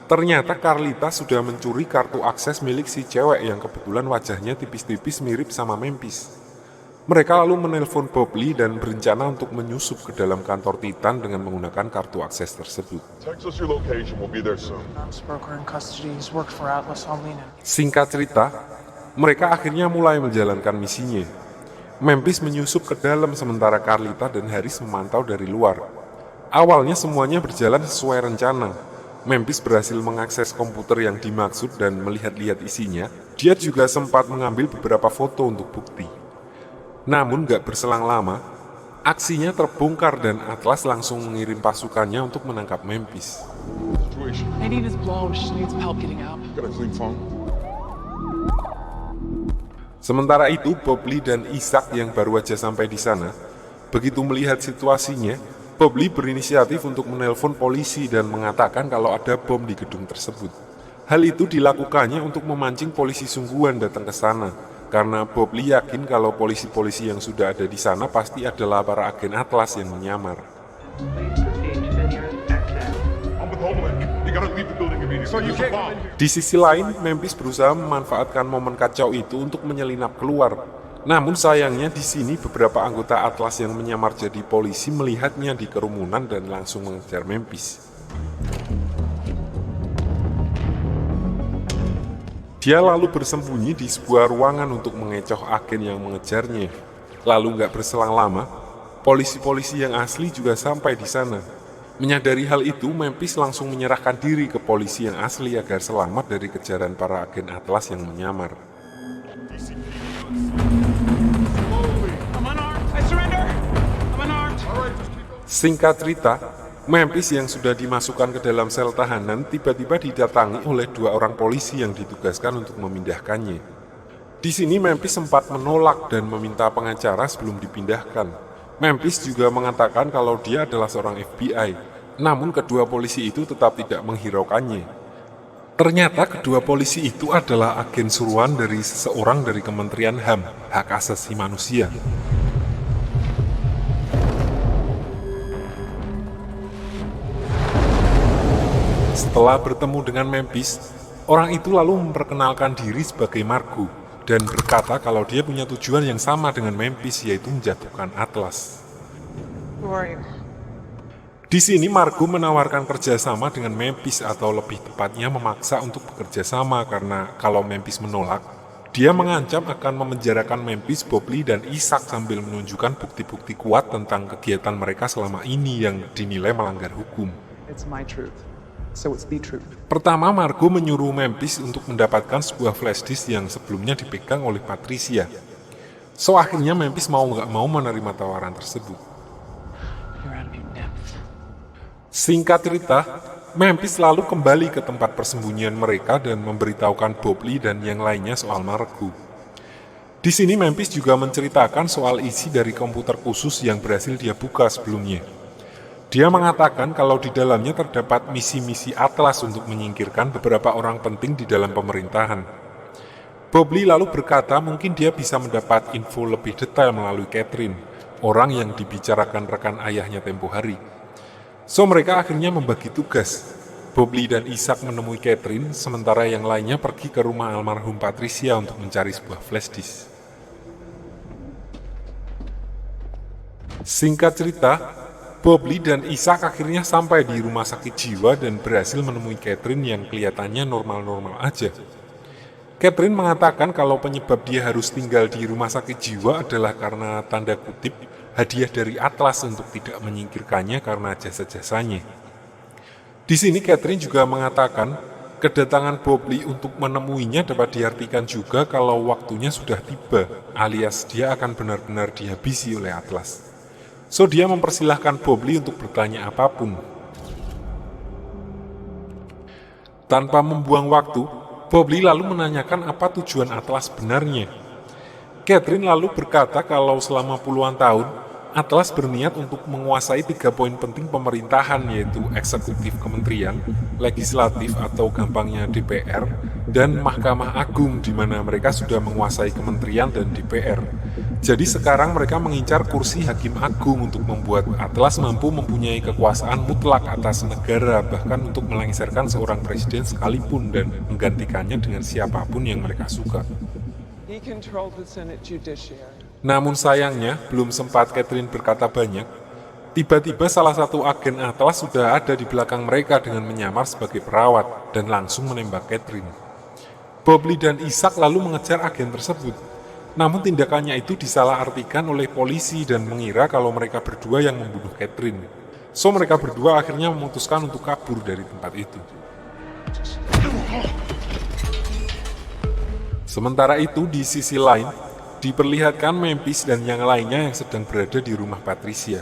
Ternyata Carlita sudah mencuri kartu akses milik si cewek yang kebetulan wajahnya tipis-tipis mirip sama Memphis. Mereka lalu menelpon Bob Lee dan berencana untuk menyusup ke dalam kantor Titan dengan menggunakan kartu akses tersebut. Text us your location. We'll be there soon. Arms broker in custody. He's worked for Atlas on Lena. Singkat cerita, mereka akhirnya mulai menjalankan misinya. Memphis menyusup ke dalam sementara Carlita dan Haris memantau dari luar. Awalnya semuanya berjalan sesuai rencana. Memphis berhasil mengakses komputer yang dimaksud dan melihat-lihat isinya. Dia juga sempat mengambil beberapa foto untuk bukti. Namun gak berselang lama, aksinya terbongkar dan Atlas langsung mengirim pasukannya untuk menangkap Memphis. Situation. Nadine is blown. She needs help getting out. Got a clean phone? Sementara itu, Bob Lee dan Isaac yang baru aja sampai di sana, begitu melihat situasinya, Bob Lee berinisiatif untuk menelpon polisi dan mengatakan kalau ada bom di gedung tersebut. Hal itu dilakukannya untuk memancing polisi sungguhan datang ke sana, karena Bob Lee yakin kalau polisi-polisi yang sudah ada di sana pasti adalah para agen Atlas yang menyamar. I'm with Homeland. You gotta leave the building immediately. So you can't bomb. Di sisi lain, Memphis berusaha memanfaatkan momen kacau itu untuk menyelinap keluar. Namun sayangnya di sini beberapa anggota Atlas yang menyamar jadi polisi melihatnya di kerumunan dan langsung mengejar Memphis. Dia lalu bersembunyi di sebuah ruangan untuk mengecoh agen yang mengejarnya. Lalu nggak berselang lama, polisi-polisi yang asli juga sampai di sana. Menyadari hal itu, Memphis langsung menyerahkan diri ke polisi yang asli agar selamat dari kejaran para agen Atlas yang menyamar. Singkat cerita, Memphis yang sudah dimasukkan ke dalam sel tahanan tiba-tiba didatangi oleh dua orang polisi yang ditugaskan untuk memindahkannya. Di sini Memphis sempat menolak dan meminta pengacara sebelum dipindahkan. Memphis juga mengatakan kalau dia adalah seorang FBI, namun kedua polisi itu tetap tidak menghiraukannya. Ternyata kedua polisi itu adalah agen suruhan dari seseorang dari Kementerian HAM, Hak Asasi Manusia. Setelah bertemu dengan Memphis, orang itu lalu memperkenalkan diri sebagai Margo dan berkata kalau dia punya tujuan yang sama dengan Memphis, yaitu menjatuhkan Atlas. Who are you? Di sini Margo menawarkan kerjasama dengan Memphis atau lebih tepatnya memaksa untuk bekerja sama karena kalau Memphis menolak, dia mengancam akan memenjarakan Memphis, Bob Lee, dan Isaac sambil menunjukkan bukti-bukti kuat tentang kegiatan mereka selama ini yang dinilai melanggar hukum. It's my truth. So it's the truth. Pertama, Margo menyuruh Memphis untuk mendapatkan sebuah flash disk yang sebelumnya dipegang oleh Patricia. So akhirnya Memphis mau nggak mau menerima tawaran tersebut. You're out of your depth. Singkat cerita, Memphis lalu kembali ke tempat persembunyian mereka dan memberitahukan Bob Lee dan yang lainnya soal Margo. Di sini Memphis juga menceritakan soal isi dari komputer khusus yang berhasil dia buka sebelumnya. Di Dia mengatakan kalau di dalamnya terdapat misi-misi Atlas untuk menyingkirkan beberapa orang penting di dalam pemerintahan. Bob Lee lalu berkata mungkin dia bisa mendapat info lebih detail melalui Catherine, orang yang dibicarakan rekan ayahnya tempo hari. So mereka akhirnya membagi tugas. Bob Lee dan Isaac menemui Catherine, sementara yang lainnya pergi ke rumah almarhum Patricia untuk mencari sebuah flash disk. Singkat cerita, Bob Lee dan Isaac akhirnya sampai di rumah sakit jiwa dan berhasil menemui Catherine yang kelihatannya normal-normal aja. Catherine mengatakan kalau penyebab dia harus tinggal di rumah sakit jiwa adalah karena tanda kutip hadiah dari Atlas untuk tidak menyingkirkannya karena jasa-jasanya. Di sini Catherine juga mengatakan kedatangan Bob Lee untuk menemuinya dapat diartikan juga kalau waktunya sudah tiba, alias dia akan benar-benar dihabisi oleh Atlas. So dia mempersilahkan Bob Lee untuk bertanya apapun. Tanpa membuang waktu, Bob Lee lalu menanyakan apa tujuan Atlas sebenarnya. Catherine lalu berkata kalau selama puluhan tahun, Atlas berniat untuk menguasai 3 poin penting pemerintahan, yaitu eksekutif kementerian, legislatif atau gampangnya DPR, dan Mahkamah Agung di mana mereka sudah menguasai kementerian dan DPR. Jadi sekarang mereka mengincar kursi Hakim Agung untuk membuat Atlas mampu mempunyai kekuasaan mutlak atas negara, bahkan untuk melengsarkan seorang presiden sekalipun dan menggantikannya dengan siapapun yang mereka suka. He controlled the Senate Judiciary. Namun sayangnya, belum sempat Catherine berkata banyak, tiba-tiba salah satu agen Atlas sudah ada di belakang mereka dengan menyamar sebagai perawat dan langsung menembak Catherine. Bob Lee dan Isaac lalu mengejar agen tersebut. Namun tindakannya itu disalahartikan oleh polisi dan mengira kalau mereka berdua yang membunuh Catherine. So mereka berdua akhirnya memutuskan untuk kabur dari tempat itu. Sementara itu di sisi lain, diperlihatkan Memphis dan yang lainnya yang sedang berada di rumah Patricia.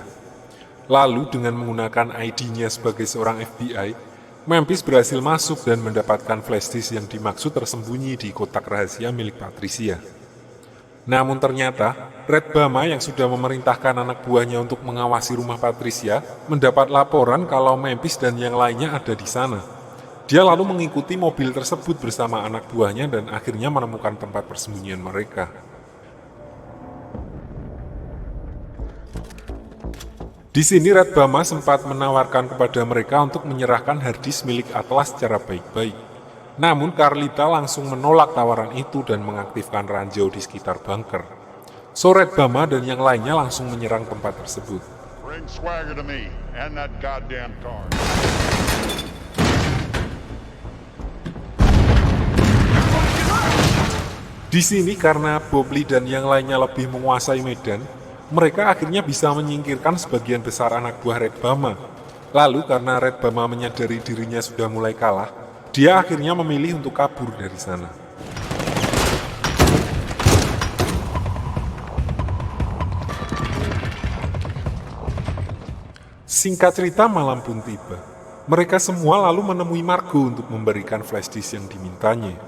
Lalu dengan menggunakan ID-nya sebagai seorang FBI, Memphis berhasil masuk dan mendapatkan flash disk yang dimaksud tersembunyi di kotak rahasia milik Patricia. Namun ternyata, Red Bama yang sudah memerintahkan anak buahnya untuk mengawasi rumah Patricia mendapat laporan kalau Memphis dan yang lainnya ada di sana. Dia lalu mengikuti mobil tersebut bersama anak buahnya dan akhirnya menemukan tempat persembunyian mereka. Di sini Red Bama sempat menawarkan kepada mereka untuk menyerahkan harddisk milik Atlas secara baik-baik. Namun Carlita langsung menolak tawaran itu dan mengaktifkan ranjau di sekitar bunker. So Red Bama dan yang lainnya langsung menyerang tempat tersebut. Bring Swagger to me and that goddamn car. Di sini karena Bob Lee dan yang lainnya lebih menguasai medan, mereka akhirnya bisa menyingkirkan sebagian besar anak buah Red Bama. Lalu karena Red Bama menyadari dirinya sudah mulai kalah, dia akhirnya memilih untuk kabur dari sana. Singkat cerita, malam pun tiba. Mereka semua lalu menemui Margo untuk memberikan flash disk yang dimintanya.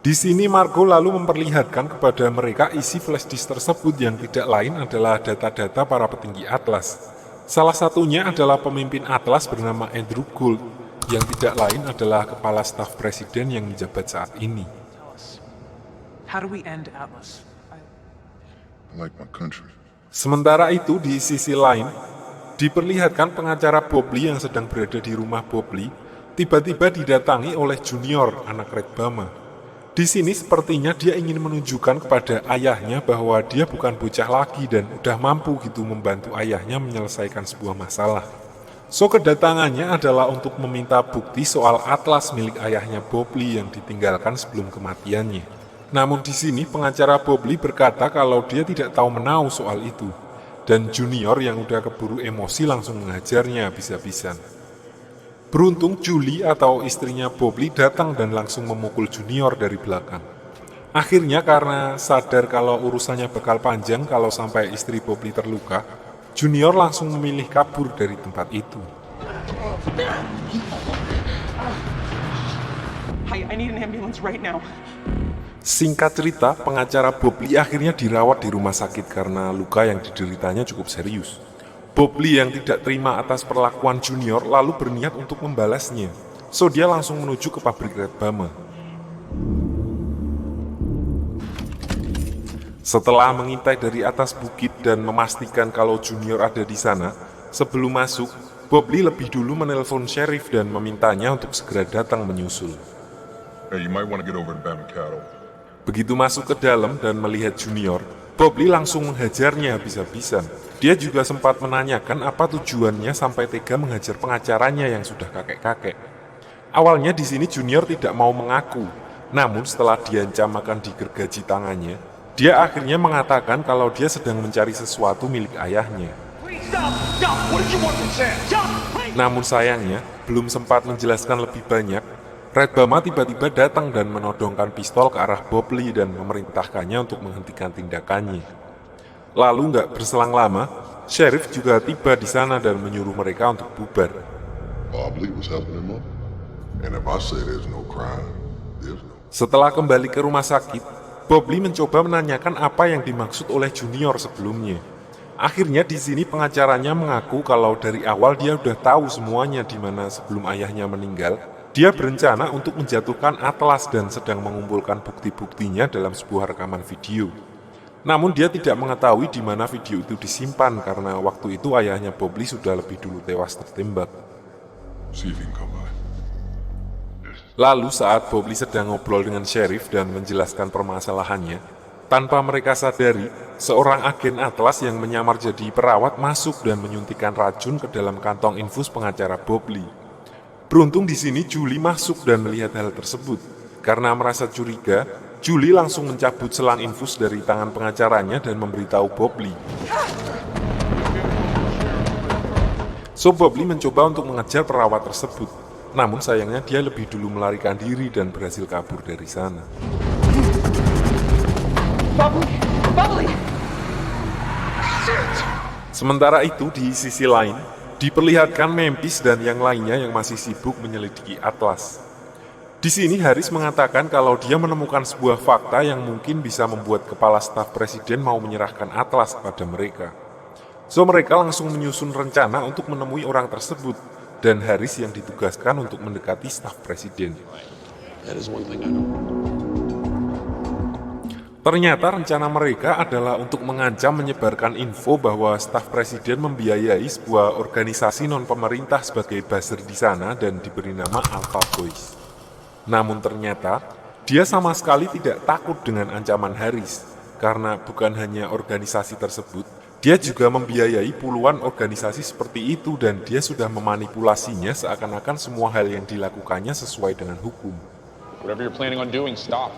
Di sini Margo lalu memperlihatkan kepada mereka isi flash disk tersebut yang tidak lain adalah data-data para petinggi Atlas. Salah satunya adalah pemimpin Atlas bernama Andrew Gould, yang tidak lain adalah kepala staf presiden yang menjabat saat ini. Tell us, how do we end Atlas? I like my country. Sementara itu di sisi lain, diperlihatkan pengacara Bob Lee yang sedang berada di rumah Bob Lee, tiba-tiba didatangi oleh Junior, anak Red Bama. Di sini sepertinya dia ingin menunjukkan kepada ayahnya bahwa dia bukan bocah lagi dan udah mampu gitu membantu ayahnya menyelesaikan sebuah masalah. So kedatangannya adalah untuk meminta bukti soal Atlas milik ayahnya Bob Lee yang ditinggalkan sebelum kematiannya. Namun di sini pengacara Bob Lee berkata kalau dia tidak tahu menau soal itu. Dan Junior yang udah keburu emosi langsung menghajarnya habis-habisan. Beruntung Julie atau istrinya Bob Lee datang dan langsung memukul Junior dari belakang. Akhirnya karena sadar kalau urusannya bakal panjang kalau sampai istri Bob Lee terluka, Junior langsung memilih kabur dari tempat itu. I need an ambulance right now. Singkat cerita, pengacara Bob Lee akhirnya dirawat di rumah sakit karena luka yang dideritanya cukup serius. Bob Lee yang tidak terima atas perlakuan Junior lalu berniat untuk membalasnya. So dia langsung menuju ke pabrik Red Bama. Setelah mengintai dari atas bukit dan memastikan kalau Junior ada di sana, sebelum masuk, Bob Lee lebih dulu menelpon sheriff dan memintanya untuk segera datang menyusul. Hey, you might want to get over to Bama Cattle. Begitu masuk ke dalam dan melihat Junior, Bob Lee langsung menghajarnya habis-habisan. Dia juga sempat menanyakan apa tujuannya sampai tega menghajar pengacaranya yang sudah kakek-kakek. Awalnya di sini Junior tidak mau mengaku, namun setelah diancam akan digergaji tangannya, dia akhirnya mengatakan kalau dia sedang mencari sesuatu milik ayahnya. Namun sayangnya, belum sempat menjelaskan lebih banyak, Red Bama tiba-tiba datang dan menodongkan pistol ke arah Bob Lee dan memerintahkannya untuk menghentikan tindakannya. Lalu nggak berselang lama, sheriff juga tiba di sana dan menyuruh mereka untuk bubar. Bob Lee was helping him up. And if I say there's no crime, there's no... Setelah kembali ke rumah sakit, Bob Lee mencoba menanyakan apa yang dimaksud oleh Junior sebelumnya. Akhirnya di sini pengacaranya mengaku kalau dari awal dia udah tahu semuanya di mana sebelum ayahnya meninggal, dia berencana untuk menjatuhkan Atlas dan sedang mengumpulkan bukti-buktinya dalam sebuah rekaman video. Namun dia tidak mengetahui di mana video itu disimpan karena waktu itu ayahnya Bob Lee sudah lebih dulu tewas tertembak. See if you can come by. Lalu saat Bob Lee sedang ngobrol dengan sheriff dan menjelaskan permasalahannya, tanpa mereka sadari, seorang agen Atlas yang menyamar jadi perawat masuk dan menyuntikkan racun ke dalam kantong infus pengacara Bob Lee. Beruntung di sini Julie masuk dan melihat hal tersebut. Karena merasa curiga, Julie langsung mencabut selang infus dari tangan pengacaranya dan memberitahu Bob Lee. So Bob Lee mencoba untuk mengejar perawat tersebut. Namun sayangnya dia lebih dulu melarikan diri dan berhasil kabur dari sana. Sementara itu di sisi lain, diperlihatkan Memphis dan yang lainnya yang masih sibuk menyelidiki Atlas. Di sini Harris mengatakan kalau dia menemukan sebuah fakta yang mungkin bisa membuat kepala staf presiden mau menyerahkan Atlas kepada mereka. So mereka langsung menyusun rencana untuk menemui orang tersebut, dan Harris yang ditugaskan untuk mendekati staf presiden. Ternyata rencana mereka adalah untuk mengancam menyebarkan info bahwa staf presiden membiayai sebuah organisasi non-pemerintah sebagai buzzer di sana dan diberi nama Alpha Boys. Namun ternyata, dia sama sekali tidak takut dengan ancaman Harris, karena bukan hanya organisasi tersebut, dia juga membiayai puluhan organisasi seperti itu dan dia sudah memanipulasinya seakan-akan semua hal yang dilakukannya sesuai dengan hukum. Whatever you're planning on doing, stop.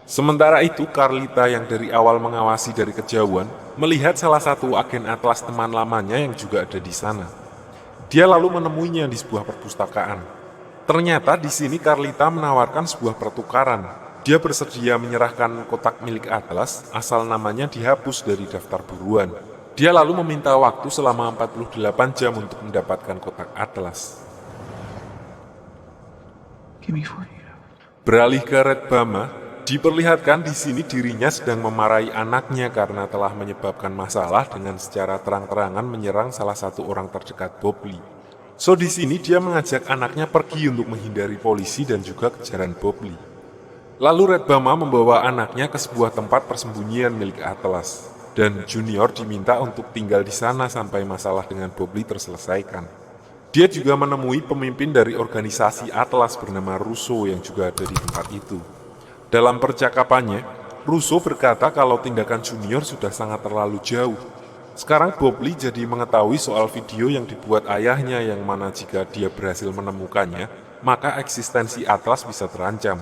Sementara itu, Carlita yang dari awal mengawasi dari kejauhan, melihat salah satu agen Atlas teman lamanya yang juga ada di sana. Dia lalu menemuinya di sebuah perpustakaan. Ternyata di sini Carlita menawarkan sebuah pertukaran. Dia bersedia menyerahkan kotak milik Atlas asal namanya dihapus dari daftar buruan. Dia lalu meminta waktu selama 48 jam untuk mendapatkan kotak Atlas. Beralih ke Red Bama, diperlihatkan di sini dirinya sedang memarahi anaknya karena telah menyebabkan masalah dengan secara terang-terangan menyerang salah satu orang terdekat Bob Lee. So di sini dia mengajak anaknya pergi untuk menghindari polisi dan juga kejaran Bob Lee. Lalu Red Bama membawa anaknya ke sebuah tempat persembunyian milik Atlas, dan Junior diminta untuk tinggal di sana sampai masalah dengan Bob Lee terselesaikan. Dia juga menemui pemimpin dari organisasi Atlas bernama Russo yang juga ada di tempat itu. Dalam percakapannya, Russo berkata kalau tindakan Junior sudah sangat terlalu jauh. Sekarang Bob Lee jadi mengetahui soal video yang dibuat ayahnya yang mana jika dia berhasil menemukannya, maka eksistensi Atlas bisa terancam.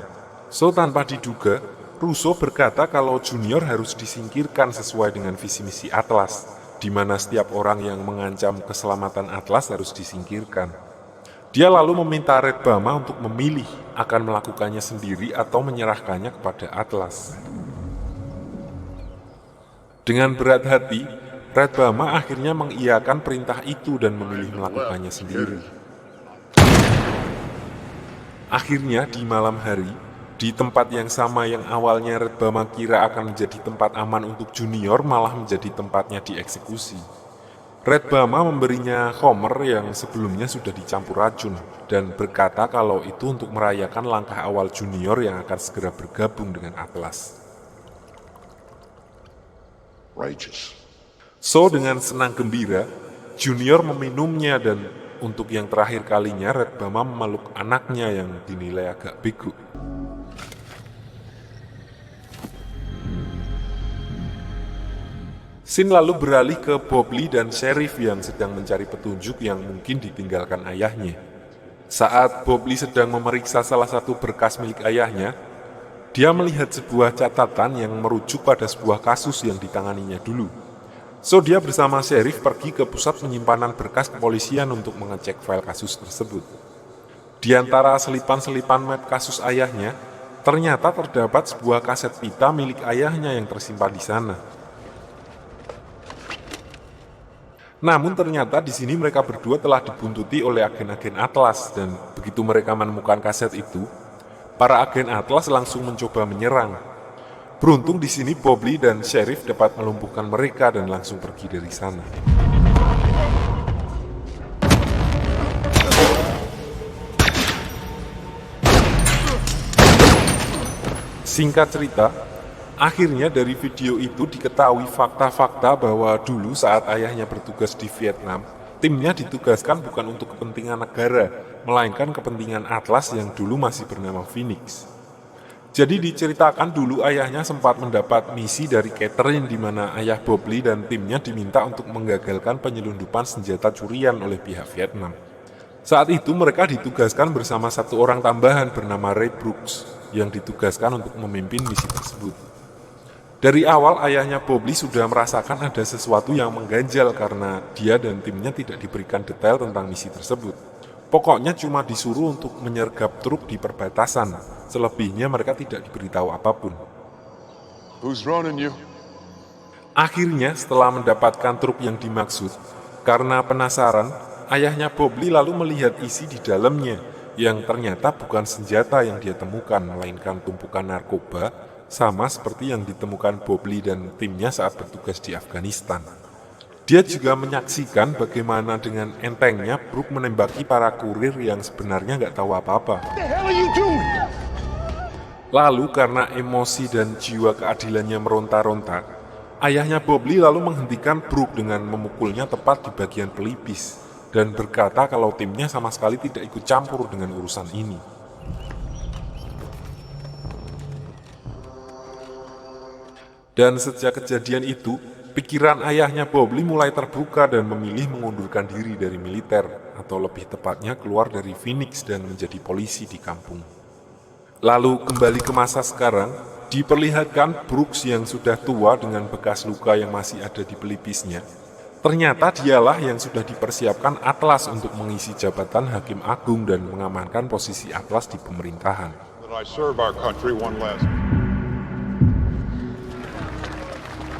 So tanpa diduga, Russo berkata kalau Junior harus disingkirkan sesuai dengan visi misi Atlas, di mana setiap orang yang mengancam keselamatan Atlas harus disingkirkan. Dia lalu meminta Red Bama untuk memilih akan melakukannya sendiri atau menyerahkannya kepada Atlas. Dengan berat hati, Red Bama akhirnya mengiyakan perintah itu dan memilih melakukannya sendiri. Akhirnya di malam hari, di tempat yang sama yang awalnya Red Bama kira akan menjadi tempat aman untuk Junior malah menjadi tempatnya dieksekusi. Red Bama memberinya Homer yang sebelumnya sudah dicampur racun dan berkata kalau itu untuk merayakan langkah awal Junior yang akan segera bergabung dengan Atlas. Righteous. So dengan senang gembira, Junior meminumnya dan untuk yang terakhir kalinya Red Bama memeluk anaknya yang dinilai agak bego. Scene lalu beralih ke Bobley dan Sheriff yang sedang mencari petunjuk yang mungkin ditinggalkan ayahnya. Saat Bobley sedang memeriksa salah satu berkas milik ayahnya, dia melihat sebuah catatan yang merujuk pada sebuah kasus yang ditanganinya dulu. So dia bersama Sheriff pergi ke pusat penyimpanan berkas kepolisian untuk mengecek file kasus tersebut. Di antara selipan-selipan map kasus ayahnya, ternyata terdapat sebuah kaset pita milik ayahnya yang tersimpan di sana. Namun ternyata di sini mereka berdua telah dibuntuti oleh agen-agen Atlas dan begitu mereka menemukan kaset itu, para agen Atlas langsung mencoba menyerang. Beruntung di sini Bobley dan Sheriff dapat melumpuhkan mereka dan langsung pergi dari sana. Singkat cerita, akhirnya dari video itu diketahui fakta-fakta bahwa dulu saat ayahnya bertugas di Vietnam, timnya ditugaskan bukan untuk kepentingan negara, melainkan kepentingan Atlas yang dulu masih bernama Phoenix. Jadi diceritakan dulu ayahnya sempat mendapat misi dari Catherine di mana ayah Bobley dan timnya diminta untuk menggagalkan penyelundupan senjata curian oleh pihak Vietnam. Saat itu mereka ditugaskan bersama satu orang tambahan bernama Ray Brooks yang ditugaskan untuk memimpin misi tersebut. Dari awal ayahnya Bobley sudah merasakan ada sesuatu yang mengganjal karena dia dan timnya tidak diberikan detail tentang misi tersebut. Pokoknya cuma disuruh untuk menyergap truk di perbatasan, selebihnya mereka tidak diberitahu apapun. Who's running you? Akhirnya setelah mendapatkan truk yang dimaksud, karena penasaran, ayahnya Bobley lalu melihat isi di dalamnya, yang ternyata bukan senjata yang dia temukan, melainkan tumpukan narkoba, sama seperti yang ditemukan Bobley dan timnya saat bertugas di Afghanistan. Dia juga menyaksikan bagaimana dengan entengnya Brooke menembaki para kurir yang sebenarnya nggak tahu apa-apa. Lalu karena emosi dan jiwa keadilannya meronta-ronta, ayahnya Bobley lalu menghentikan Brooke dengan memukulnya tepat di bagian pelipis dan berkata kalau timnya sama sekali tidak ikut campur dengan urusan ini. Dan sejak kejadian itu, pikiran ayahnya Bobley mulai terbuka dan memilih mengundurkan diri dari militer, atau lebih tepatnya keluar dari Phoenix dan menjadi polisi di kampung. Lalu kembali ke masa sekarang, diperlihatkan Brooks yang sudah tua dengan bekas luka yang masih ada di pelipisnya. Ternyata dialah yang sudah dipersiapkan Atlas untuk mengisi jabatan Hakim Agung dan mengamankan posisi Atlas di pemerintahan. That I serve our country one last.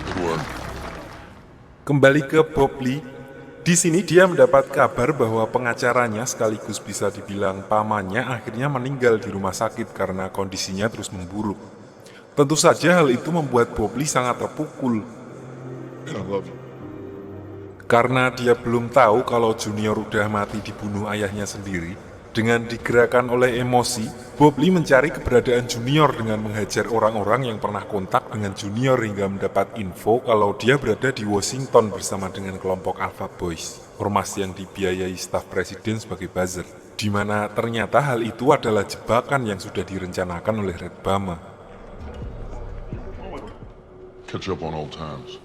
Good work. Kembali ke Bobley, di sini dia mendapat kabar bahwa pengacaranya sekaligus bisa dibilang pamannya akhirnya meninggal di rumah sakit karena kondisinya terus memburuk. Tentu saja hal itu membuat Bobley sangat terpukul. I love you. Karena dia belum tahu kalau Junior udah mati dibunuh ayahnya sendiri, dengan digerakkan oleh emosi, Bobley mencari keberadaan Junior dengan menghajar orang-orang yang pernah kontak dengan Junior hingga mendapat info kalau dia berada di Washington bersama dengan kelompok Alpha Boys, ormas yang dibiayai staf presiden sebagai buzzer, di mana ternyata hal itu adalah jebakan yang sudah direncanakan oleh Red Bama. Catch up on old times.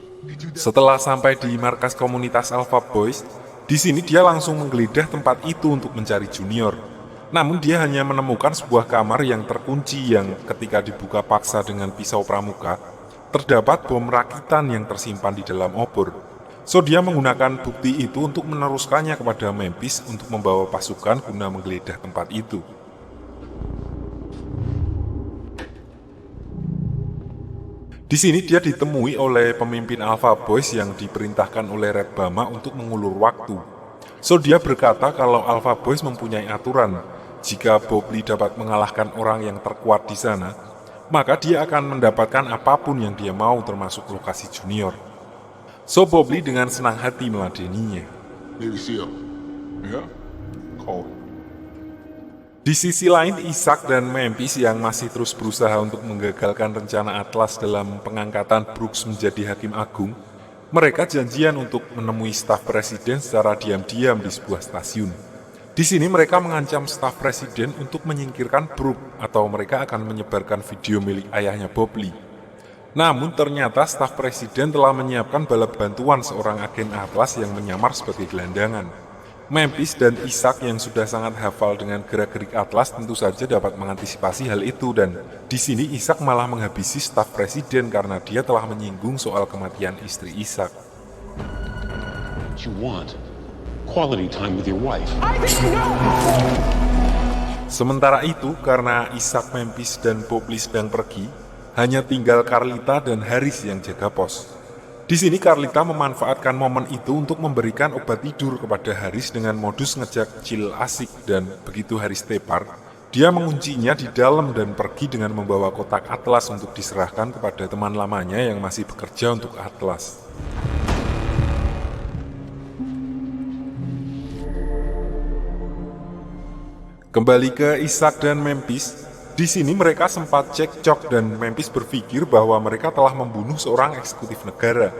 Setelah sampai di markas komunitas Alpha Boys, di sini dia langsung menggeledah tempat itu untuk mencari Junior. Namun dia hanya menemukan sebuah kamar yang terkunci yang ketika dibuka paksa dengan pisau pramuka, terdapat bom rakitan yang tersimpan di dalam obor. So dia menggunakan bukti itu untuk meneruskannya kepada Memphis untuk membawa pasukan guna menggeledah tempat itu. Di sini dia ditemui oleh pemimpin Alpha Boys yang diperintahkan oleh Red Bama untuk mengulur waktu. So dia berkata kalau Alpha Boys mempunyai aturan, jika Bobley dapat mengalahkan orang yang terkuat di sana, maka dia akan mendapatkan apapun yang dia mau termasuk lokasi Junior. So Bobley dengan senang hati meladeninya. Navy SEAL. Yeah? Call it. Di sisi lain, Isaac dan Memphis yang masih terus berusaha untuk menggagalkan rencana Atlas dalam pengangkatan Brooks menjadi hakim agung, mereka janjian untuk menemui staf presiden secara diam-diam di sebuah stasiun. Di sini mereka mengancam staf presiden untuk menyingkirkan Brooks atau mereka akan menyebarkan video milik ayahnya Bobley. Namun ternyata staf presiden telah menyiapkan bala bantuan seorang agen Atlas yang menyamar sebagai gelandangan. Memphis dan Isaac yang sudah sangat hafal dengan gerak-gerik Atlas tentu saja dapat mengantisipasi hal itu, dan di sini Isaac malah menghabisi staf presiden karena dia telah menyinggung soal kematian istri Isaac. You want quality time with your wife. Sementara itu, karena Isaac, Memphis, dan Bobley sedang pergi, hanya tinggal Carlita dan Haris yang jaga pos. Di sini Carlita memanfaatkan momen itu untuk memberikan obat tidur kepada Haris dengan modus ngejak chill asik, dan begitu Haris tepar, dia menguncinya di dalam dan pergi dengan membawa kotak Atlas untuk diserahkan kepada teman lamanya yang masih bekerja untuk Atlas. Kembali ke Isaac dan Memphis. Di sini mereka sempat cekcok dan Memphis berpikir bahwa mereka telah membunuh seorang eksekutif negara.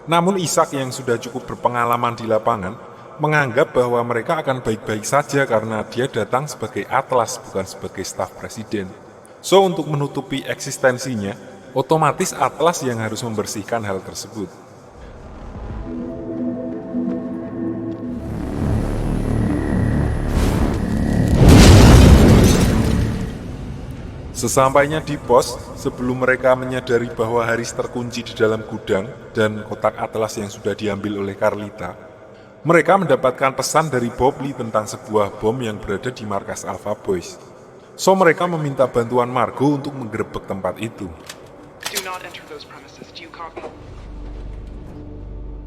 Namun Isaac yang sudah cukup berpengalaman di lapangan menganggap bahwa mereka akan baik-baik saja karena dia datang sebagai Atlas bukan sebagai staf presiden. So untuk menutupi eksistensinya, otomatis Atlas yang harus membersihkan hal tersebut. Sesampainya di pos, sebelum mereka menyadari bahwa Haris terkunci di dalam gudang dan kotak Atlas yang sudah diambil oleh Carlita, mereka mendapatkan pesan dari Bobley tentang sebuah bom yang berada di markas Alpha Boys. So mereka meminta bantuan Margo untuk menggerebek tempat itu. Do not enter those premises. Do you copy?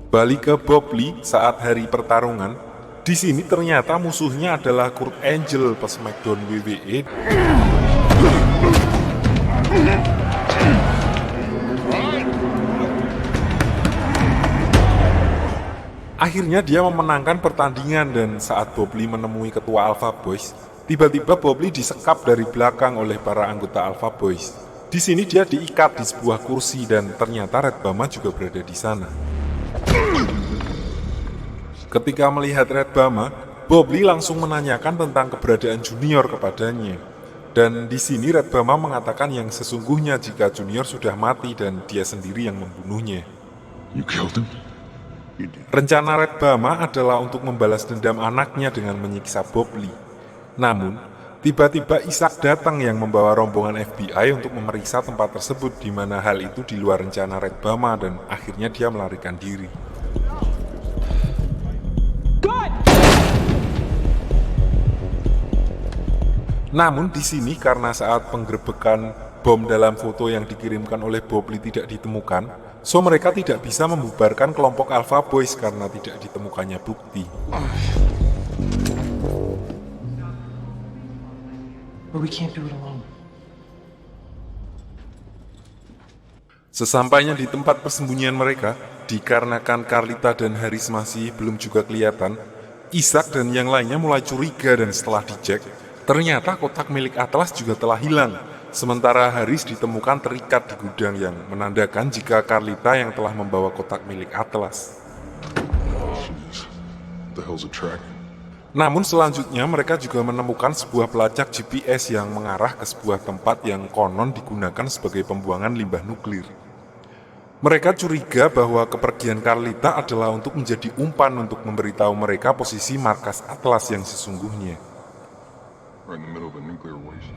Balik ke Bobley saat hari pertarungan, di sini ternyata musuhnya adalah Kurt Angle pas SmackDown WWE. Akhirnya dia memenangkan pertandingan, dan saat Bobley menemui ketua Alpha Boys, tiba-tiba Bobley disekap dari belakang oleh para anggota Alpha Boys. Di sini dia diikat di sebuah kursi dan ternyata Red Bama juga berada di sana. Ketika melihat Red Bama, Bobley langsung menanyakan tentang keberadaan Junior kepadanya. Dan di sini Red Bama mengatakan yang sesungguhnya jika Junior sudah mati dan dia sendiri yang membunuhnya. You killed him? Rencana Red Bama adalah untuk membalas dendam anaknya dengan menyiksa Bobley. Namun, tiba-tiba Isaac datang yang membawa rombongan FBI untuk memeriksa tempat tersebut, di mana hal itu di luar rencana Red Bama, dan akhirnya dia melarikan diri. Namun di sini karena saat penggerebekan bom dalam foto yang dikirimkan oleh Bobley tidak ditemukan, so mereka tidak bisa membubarkan kelompok Alpha Boys karena tidak ditemukannya bukti. But we can't do it alone. Sesampainya di tempat persembunyian mereka, dikarenakan Carlita dan Haris masih belum juga kelihatan, Isaac dan yang lainnya mulai curiga, dan setelah dicek, ternyata kotak milik Atlas juga telah hilang, sementara Haris ditemukan terikat di gudang yang menandakan jika Carlita yang telah membawa kotak milik Atlas. The hell's a track? Namun selanjutnya mereka juga menemukan sebuah pelacak GPS yang mengarah ke sebuah tempat yang konon digunakan sebagai pembuangan limbah nuklir. Mereka curiga bahwa kepergian Carlita adalah untuk menjadi umpan untuk memberitahu mereka posisi markas Atlas yang sesungguhnya. We're in the middle of a nuclear waste.